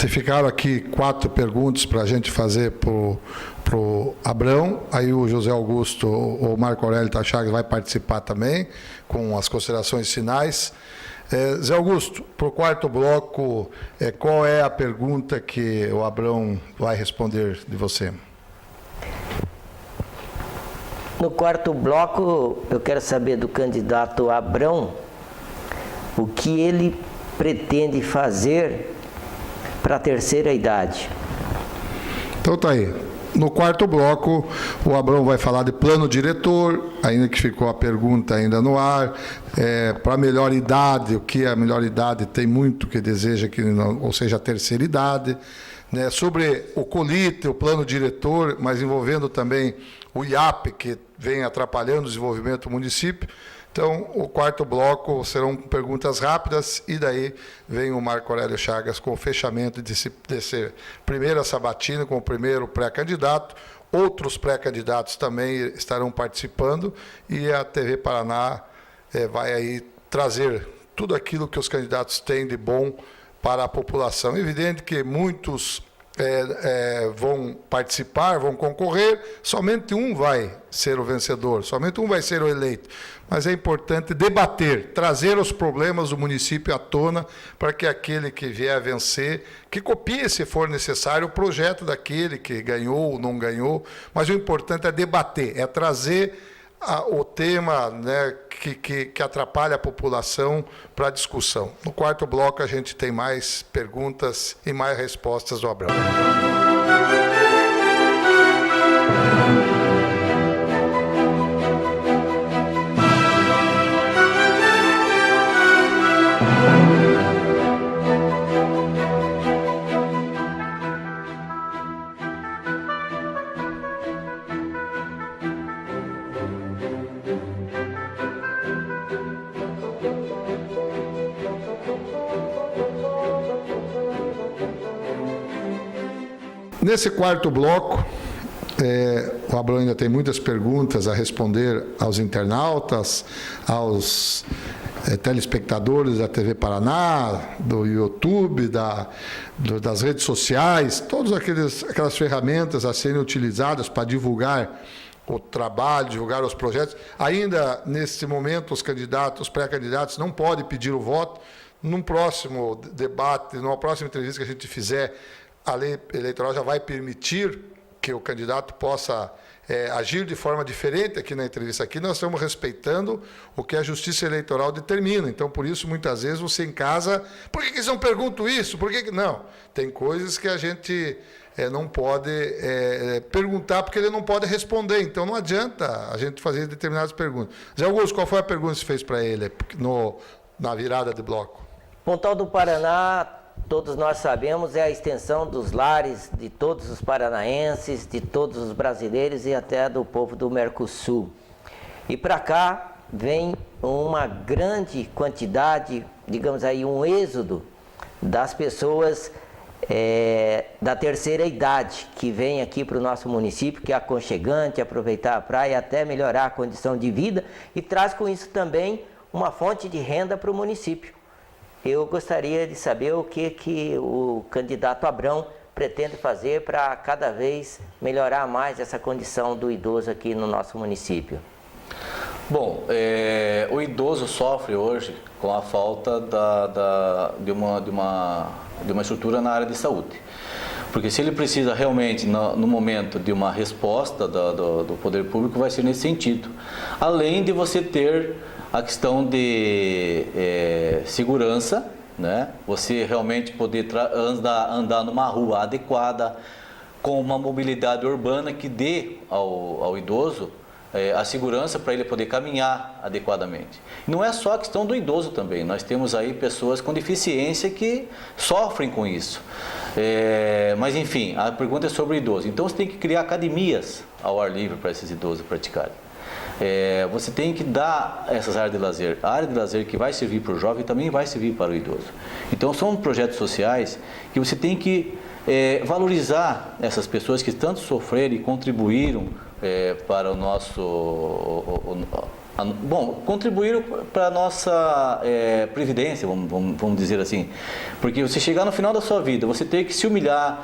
ficaram aqui 4 perguntas para a gente fazer para o Abrão. Aí o José Augusto, o Marco Aurélio Chagas vai participar também, com as considerações finais. Zé Augusto, para o 4º bloco, qual é a pergunta que o Abrão vai responder de você? No 4º bloco, eu quero saber do candidato Abrão o que ele pretende fazer para a terceira idade. Então tá aí. No 4º bloco, o Abrão vai falar de plano diretor, ainda que ficou a pergunta ainda no ar, para a melhor idade, o que é a melhor idade, tem muito que deseja, ou seja, a terceira idade, né? Sobre o COLITE, o plano diretor, mas envolvendo também o IAP, que vem atrapalhando o desenvolvimento do município. Então, o 4º bloco serão perguntas rápidas e daí vem o Marco Aurélio Chagas com o fechamento desse primeira sabatina, com o primeiro pré-candidato. Outros pré-candidatos também estarão participando e a TV Paraná vai aí trazer tudo aquilo que os candidatos têm de bom para a população. É evidente que muitos vão participar, vão concorrer, somente um vai ser o vencedor, somente um vai ser o eleito. Mas é importante debater, trazer os problemas do município à tona, para que aquele que vier a vencer, que copie, se for necessário, o projeto daquele que ganhou ou não ganhou, mas o importante é debater, é trazer o tema, né, que atrapalha a população para a discussão. No quarto bloco a gente tem mais perguntas e mais respostas do Abrão. Nesse quarto bloco, o Abrão ainda tem muitas perguntas a responder aos internautas, aos telespectadores da TV Paraná, do YouTube, das redes sociais, todas aquelas ferramentas a serem utilizadas para divulgar o trabalho, divulgar os projetos. Ainda, nesse momento, os pré-candidatos não podem pedir o voto. Num próximo debate, numa próxima entrevista que a gente fizer, a lei eleitoral já vai permitir que o candidato possa agir de forma diferente aqui na entrevista. Aqui nós estamos respeitando o que a Justiça Eleitoral determina. Então, por isso, muitas vezes, você em casa... Por que eles não perguntam isso? Por que... Não, tem coisas que a gente não pode perguntar, porque ele não pode responder. Então, não adianta a gente fazer determinadas perguntas. Zé Augusto, qual foi a pergunta que você fez para ele na virada de bloco? Pontal do Paraná, todos nós sabemos, é a extensão dos lares de todos os paranaenses, de todos os brasileiros e até do povo do Mercosul. E para cá vem uma grande quantidade, digamos aí, um êxodo das pessoas da terceira idade, que vem aqui para o nosso município, que é aconchegante, aproveitar a praia, até melhorar a condição de vida e traz com isso também uma fonte de renda para o município. Eu gostaria de saber o que o candidato Abrão pretende fazer para cada vez melhorar mais essa condição do idoso aqui no nosso município. Bom, o idoso sofre hoje com a falta de uma estrutura na área de saúde. Porque se ele precisa realmente, no momento de uma resposta do poder público, vai ser nesse sentido. Além de você ter a questão de segurança, né? Você realmente poder andar numa rua adequada, com uma mobilidade urbana que dê ao idoso a segurança para ele poder caminhar adequadamente. Não é só a questão do idoso também, nós temos aí pessoas com deficiência que sofrem com isso. Mas enfim, a pergunta é sobre o idoso. Então você tem que criar academias ao ar livre para esses idosos praticarem. Você tem que dar essas áreas de lazer. A área de lazer que vai servir para o jovem também vai servir para o idoso. Então são projetos sociais que você tem que valorizar essas pessoas que tanto sofreram e contribuíram para o nosso... contribuíram para a nossa previdência, vamos dizer assim. Porque você chegar no final da sua vida, você ter que se humilhar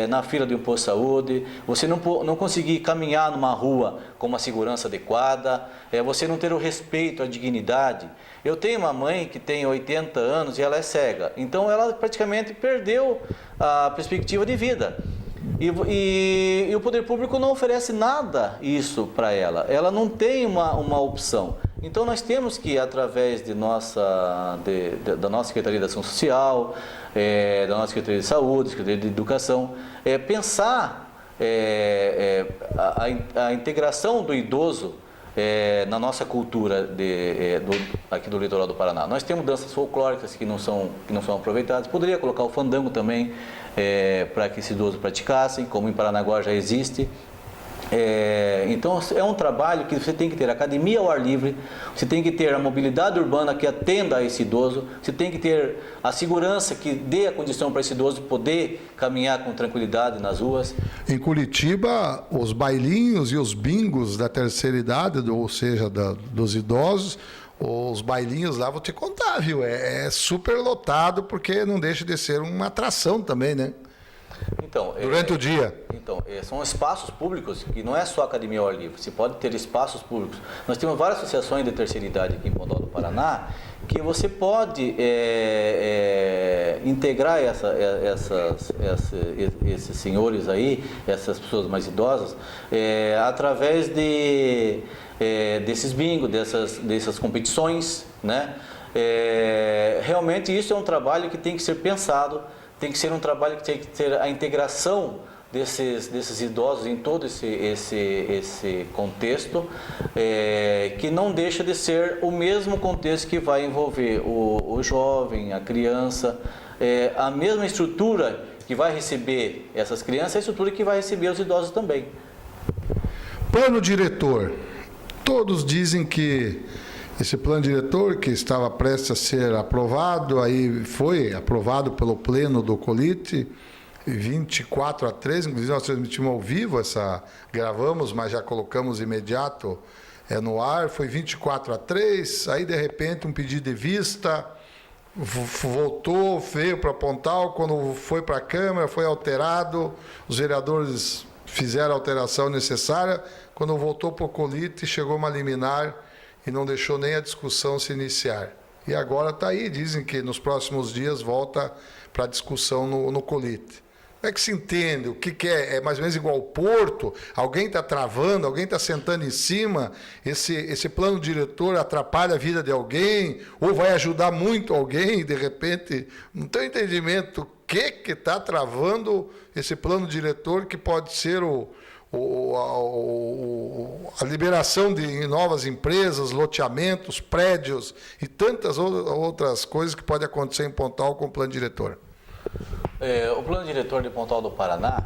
na fila de um posto de saúde, você não conseguir caminhar numa rua com uma segurança adequada, você não ter o respeito, a dignidade. Eu tenho uma mãe que tem 80 anos e ela é cega, então ela praticamente perdeu a perspectiva de vida. E o poder público não oferece nada isso para ela. Ela não tem uma opção. Então nós temos que, através da nossa Secretaria de Ação Social, da nossa Secretaria de Saúde, Secretaria de Educação, pensar a integração do idoso na nossa cultura aqui do litoral do Paraná. Nós temos danças folclóricas que não são aproveitadas. Poderia colocar o fandango também para que esse idoso praticassem, como em Paranaguá já existe. Então é um trabalho que você tem que ter academia ao ar livre, você tem que ter a mobilidade urbana que atenda a esse idoso, você tem que ter a segurança que dê a condição para esse idoso poder caminhar com tranquilidade nas ruas. Em Curitiba, os bailinhos e os bingos da terceira idade, ou seja, dos idosos, os bailinhos lá, vou te contar, viu? É super lotado, porque não deixa de ser uma atração também, né? Então, durante o dia. Então, são espaços públicos, que não é só academia ao ar livre, você pode ter espaços públicos. Nós temos várias associações de terceira idade aqui em Pontal do Paraná, porque você pode integrar esses senhores aí, essas pessoas mais idosas, através desses bingos, dessas competições, né? Realmente isso é um trabalho que tem que ser pensado, tem que ser um trabalho que tem que ter a integração desses idosos em todo esse contexto, que não deixa de ser o mesmo contexto que vai envolver o jovem, a criança, a mesma estrutura que vai receber essas crianças, é a estrutura que vai receber os idosos também. Plano diretor. Todos dizem que esse plano diretor, que estava prestes a ser aprovado, aí foi aprovado pelo Pleno do COLIT, 24-13, inclusive nós transmitimos ao vivo, gravamos, mas já colocamos imediato no ar, foi 24-3, aí de repente um pedido de vista, voltou, veio para Pontal, quando foi para a Câmara, foi alterado, os vereadores fizeram a alteração necessária, quando voltou para o COLIT, chegou uma liminar e não deixou nem a discussão se iniciar. E agora está aí, dizem que nos próximos dias volta para a discussão no COLIT. Como é que se entende? O que é? É mais ou menos igual ao Porto? Alguém está travando, alguém está sentando em cima? Esse plano diretor atrapalha a vida de alguém? Ou vai ajudar muito alguém e, de repente, não tem entendimento o que está travando esse plano diretor, que pode ser a liberação de novas empresas, loteamentos, prédios e tantas outras coisas que podem acontecer em Pontal com o plano diretor? O plano diretor de Pontal do Paraná,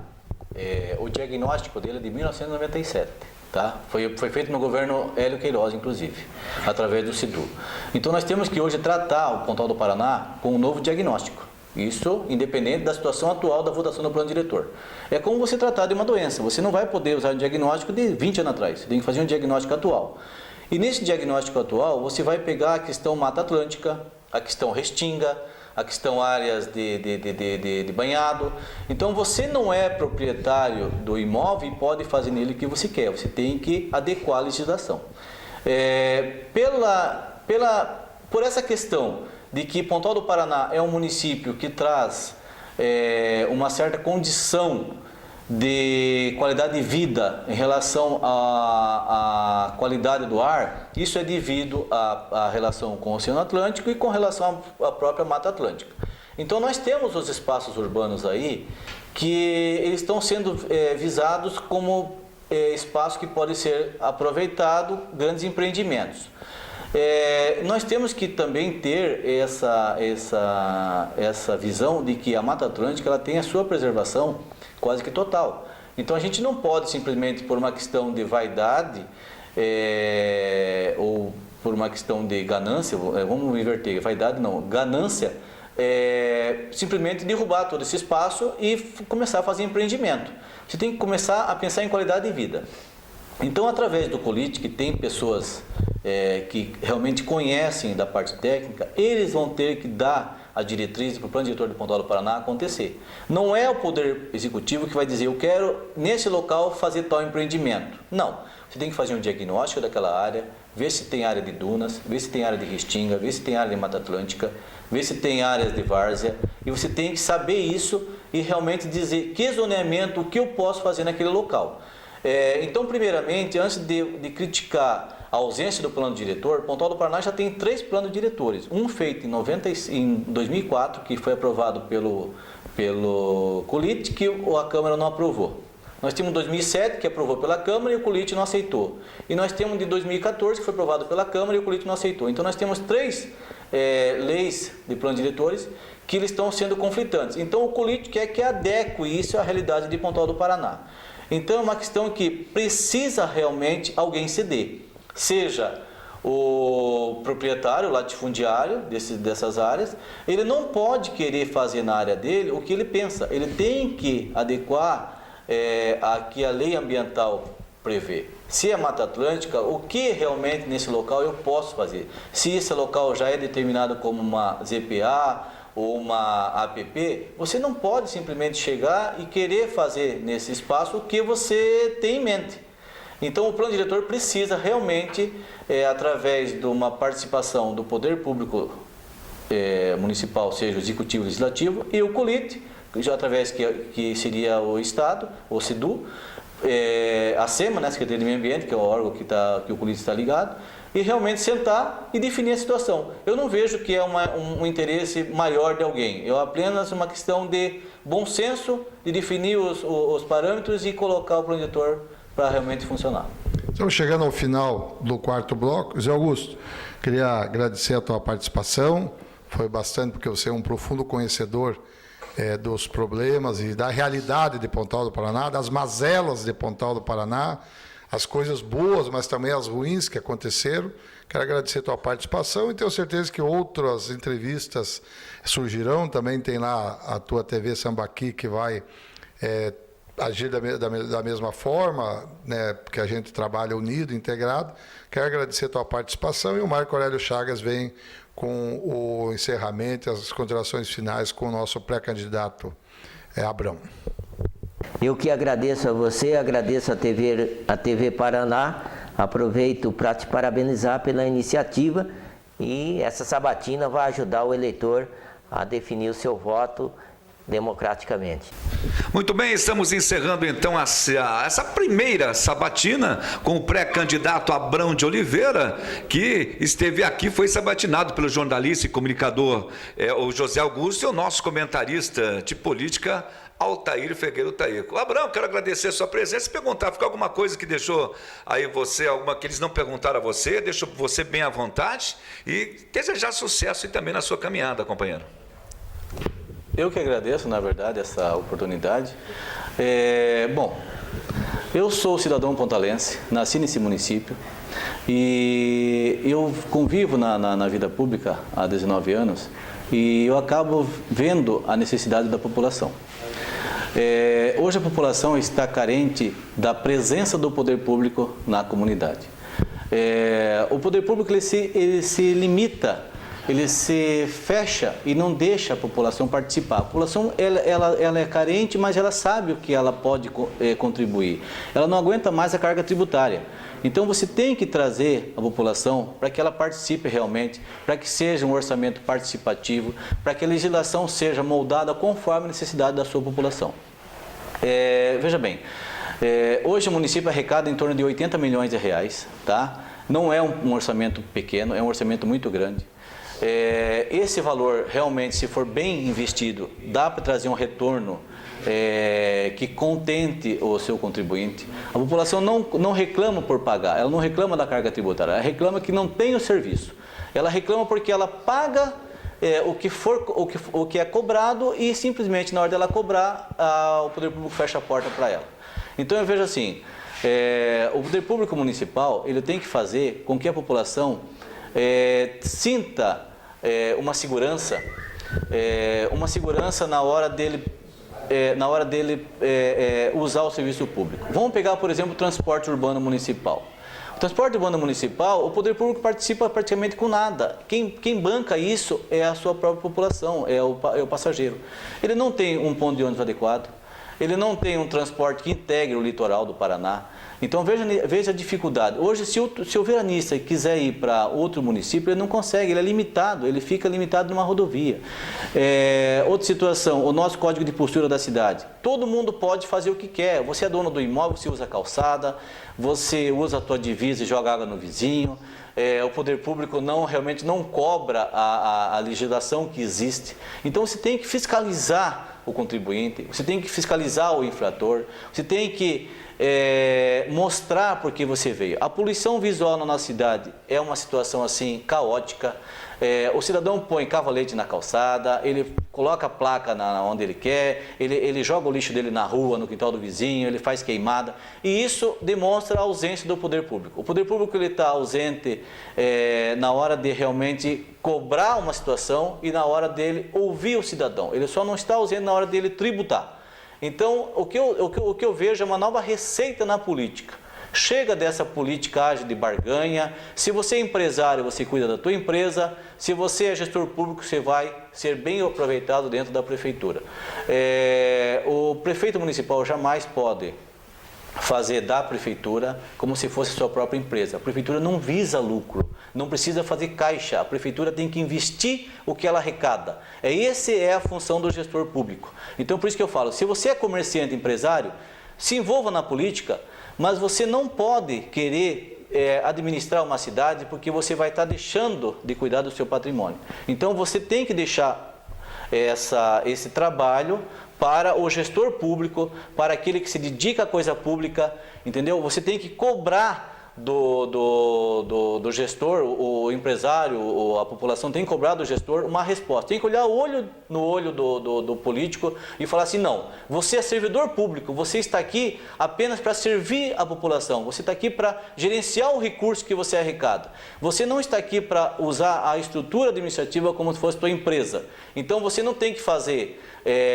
o diagnóstico dele é de 1997, tá? Foi feito no governo Hélio Queiroz, inclusive, através do CIDU. Então nós temos que hoje tratar o Pontal do Paraná com um novo diagnóstico. Isso independente da situação atual da votação do plano diretor. É como você tratar de uma doença. Você não vai poder usar um diagnóstico de 20 anos atrás. Você tem que fazer um diagnóstico atual. E nesse diagnóstico atual, você vai pegar a questão Mata Atlântica, a questão Restinga, a questão áreas de banhado. Então você não é proprietário do imóvel e pode fazer nele o que você quer. Você tem que adequar a legislação. Por essa questão de que Pontal do Paraná é um município que traz uma certa condição de qualidade de vida em relação à qualidade do ar, isso é devido à relação com o Oceano Atlântico e com relação à própria Mata Atlântica. Então nós temos os espaços urbanos aí que eles estão sendo visados como espaço que pode ser aproveitado, grandes empreendimentos. Nós temos que também ter essa visão de que a Mata Atlântica ela tem a sua preservação quase que total. Então a gente não pode simplesmente por uma questão de vaidade ou por uma questão de ganância, vamos inverter, vaidade não, ganância, simplesmente derrubar todo esse espaço e começar a fazer empreendimento. Você tem que começar a pensar em qualidade de vida. Então, através do COLIT, que tem pessoas que realmente conhecem da parte técnica, eles vão ter que dar a diretriz para o plano diretor de Pontal do Paraná acontecer. Não é o Poder Executivo que vai dizer, eu quero nesse local fazer tal empreendimento. Não. Você tem que fazer um diagnóstico daquela área, ver se tem área de dunas, ver se tem área de restinga, ver se tem área de Mata Atlântica, ver se tem áreas de várzea, e você tem que saber isso e realmente dizer que zoneamento, o que eu posso fazer naquele local. Então, primeiramente, antes de criticar a ausência do plano diretor, Pontal do Paraná já tem 3 planos diretores. Um feito em 2004, que foi aprovado pelo COLIT, que a Câmara não aprovou. Nós temos 2007, que aprovou pela Câmara e o COLIT não aceitou. E nós temos de 2014, que foi aprovado pela Câmara e o COLIT não aceitou. Então, nós temos 3 leis de planos diretores que eles estão sendo conflitantes. Então, o COLIT quer que adeque isso à realidade de Pontal do Paraná. Então, é uma questão que precisa realmente alguém ceder. Seja o proprietário, o latifundiário dessas áreas, ele não pode querer fazer na área dele o que ele pensa. Ele tem que adequar a que a lei ambiental prevê. Se é Mata Atlântica, o que realmente nesse local eu posso fazer? Se esse local já é determinado como uma ZPA ou uma APP, você não pode simplesmente chegar e querer fazer nesse espaço o que você tem em mente. Então o plano diretor precisa realmente, através de uma participação do poder público municipal, seja o executivo, o legislativo, e o COLIT, através que seria o Estado, o SEDU, a SEMA, né, Secretaria de Meio Ambiente, que é o órgão que o COLIT está ligado, e realmente sentar e definir a situação. Eu não vejo que é um interesse maior de alguém, é apenas uma questão de bom senso, de definir os parâmetros e colocar o plano diretor para realmente funcionar. Estamos chegando ao final do quarto bloco. Zé Augusto, queria agradecer a tua participação, foi bastante porque você é um profundo conhecedor dos problemas e da realidade de Pontal do Paraná, das mazelas de Pontal do Paraná, as coisas boas, mas também as ruins que aconteceram. Quero agradecer a tua participação e tenho certeza que outras entrevistas surgirão. Também tem lá a tua TV Sambaqui, que vai agir da mesma forma, né, porque a gente trabalha unido, integrado. Quero agradecer a tua participação e o Marco Aurélio Chagas vem com o encerramento, as considerações finais com o nosso pré-candidato Abrão. Eu que agradeço a você, agradeço a TV Paraná, aproveito para te parabenizar pela iniciativa e essa sabatina vai ajudar o eleitor a definir o seu voto democraticamente. Muito bem, estamos encerrando então essa primeira sabatina com o pré-candidato Abrão de Oliveira, que esteve aqui, foi sabatinado pelo jornalista e comunicador o José Augusto e o nosso comentarista de política, Altair Figueiredo Taíco. Abrão, quero agradecer a sua presença e perguntar, ficou alguma coisa que deixou aí você, alguma que eles não perguntaram a você, deixou você bem à vontade e desejar sucesso e também na sua caminhada, companheiro. Eu que agradeço, na verdade, essa oportunidade. Bom, eu sou cidadão pontalense, nasci nesse município e eu convivo na vida pública há 19 anos e eu acabo vendo a necessidade da população. Hoje a população está carente da presença do poder público na comunidade. O poder público ele se limita, ele se fecha e não deixa a população participar. A população ela é carente, mas ela sabe o que ela pode contribuir. Ela não aguenta mais a carga tributária. Então você tem que trazer a população para que ela participe realmente, para que seja um orçamento participativo, para que a legislação seja moldada conforme a necessidade da sua população. Veja bem, hoje o município arrecada em torno de 80 milhões de reais, tá? Não é um orçamento pequeno, é um orçamento muito grande. Esse valor realmente, se for bem investido, dá para trazer um retorno que contente o seu contribuinte. A população não reclama por pagar, ela não reclama da carga tributária, ela reclama que não tem o serviço. Ela reclama porque ela paga o que é cobrado e simplesmente na hora dela cobrar, o poder público fecha a porta para ela. Então eu vejo assim, o poder público municipal ele tem que fazer com que a população sinta uma segurança na hora dele usar o serviço público. Vamos pegar, por exemplo, o transporte urbano municipal. O transporte urbano municipal, o poder público participa praticamente com nada. Quem banca isso é a sua própria população, é o passageiro. Ele não tem um ponto de ônibus adequado, ele não tem um transporte que integre o litoral do Paraná. Então veja a dificuldade. Hoje, se o veranista quiser ir para outro município, ele não consegue, ele é limitado, ele fica limitado numa rodovia. Outra situação, o nosso código de postura da cidade. Todo mundo pode fazer o que quer. Você é dono do imóvel, você usa a calçada, você usa a tua divisa e joga água no vizinho. O poder público realmente não cobra a legislação que existe. Então você tem que fiscalizar o contribuinte, você tem que fiscalizar o infrator, você tem que mostrar por que você veio. A poluição visual na nossa cidade é uma situação assim caótica. O cidadão põe cavalete na calçada, ele coloca a placa onde ele quer, ele joga o lixo dele na rua, no quintal do vizinho, ele faz queimada, e isso demonstra a ausência do poder público. O poder público está ausente na hora de realmente cobrar uma situação e na hora dele ouvir o cidadão. Ele só não está ausente na hora dele tributar. Então, o que eu vejo é uma nova receita na política. Chega dessa politicagem de barganha. Se você é empresário, você cuida da tua empresa. Se você é gestor público, você vai ser bem aproveitado dentro da prefeitura. O prefeito municipal jamais pode fazer da prefeitura como se fosse sua própria empresa. A prefeitura não visa lucro, não precisa fazer caixa, a prefeitura tem que investir o que ela arrecada. Essa é a função do gestor público. Então, por isso que eu falo, se você é comerciante, empresário, se envolva na política, mas você não pode querer administrar uma cidade porque você vai estar deixando de cuidar do seu patrimônio. Então, você tem que deixar esse trabalho para o gestor público, para aquele que se dedica à coisa pública, entendeu? Você tem que cobrar do gestor, o empresário, a população tem que cobrar do gestor uma resposta. Tem que olhar no olho do político e falar assim, não, você é servidor público, você está aqui apenas para servir a população, você está aqui para gerenciar o recurso que você arrecada. Você não está aqui para usar a estrutura administrativa como se fosse sua empresa. Então você não tem que fazer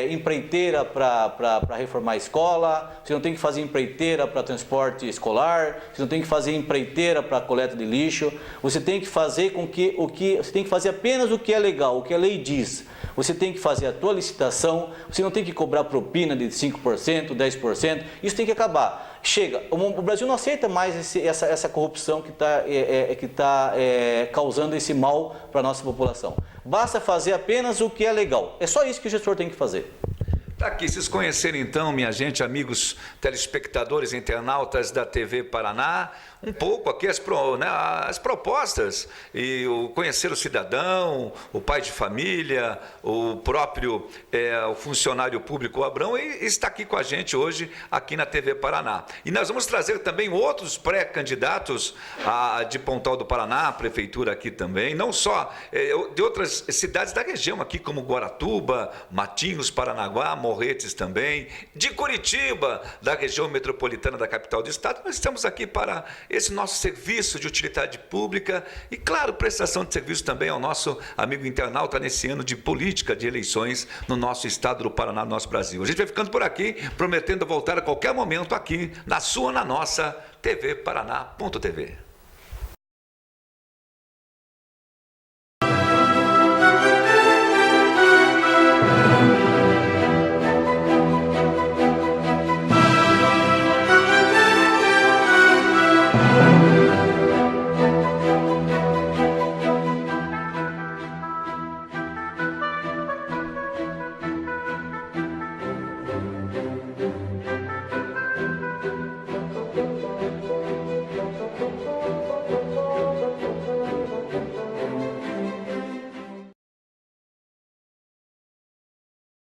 empreiteira para reformar a escola, você não tem que fazer empreiteira para transporte escolar, você não tem que fazer empreiteira para coleta de lixo, você tem que fazer você tem que fazer apenas o que é legal, o que a lei diz. Você tem que fazer a tua licitação, você não tem que cobrar propina de 5%, 10%, isso tem que acabar. Chega, o Brasil não aceita mais essa corrupção que está causando esse mal para a nossa população. Basta fazer apenas o que é legal. É só isso que o gestor tem que fazer. Tá aqui, vocês conhecerem então, minha gente, amigos telespectadores, internautas da TV Paraná, um pouco aqui as propostas e conhecer o cidadão, o pai de família, o próprio o funcionário público, o Abrão, e está aqui com a gente hoje aqui na TV Paraná. E nós vamos trazer também outros pré-candidatos de Pontal do Paraná, a prefeitura aqui também, não só de outras cidades da região aqui, como Guaratuba, Matinhos, Paranaguá, Morretes também, de Curitiba, da região metropolitana da capital do estado. Nós estamos aqui para esse nosso serviço de utilidade pública e, claro, prestação de serviço também ao nosso amigo internauta nesse ano de política de eleições no nosso estado do Paraná, no nosso Brasil. A gente vai ficando por aqui, prometendo voltar a qualquer momento aqui na nossa TV Paraná.tv.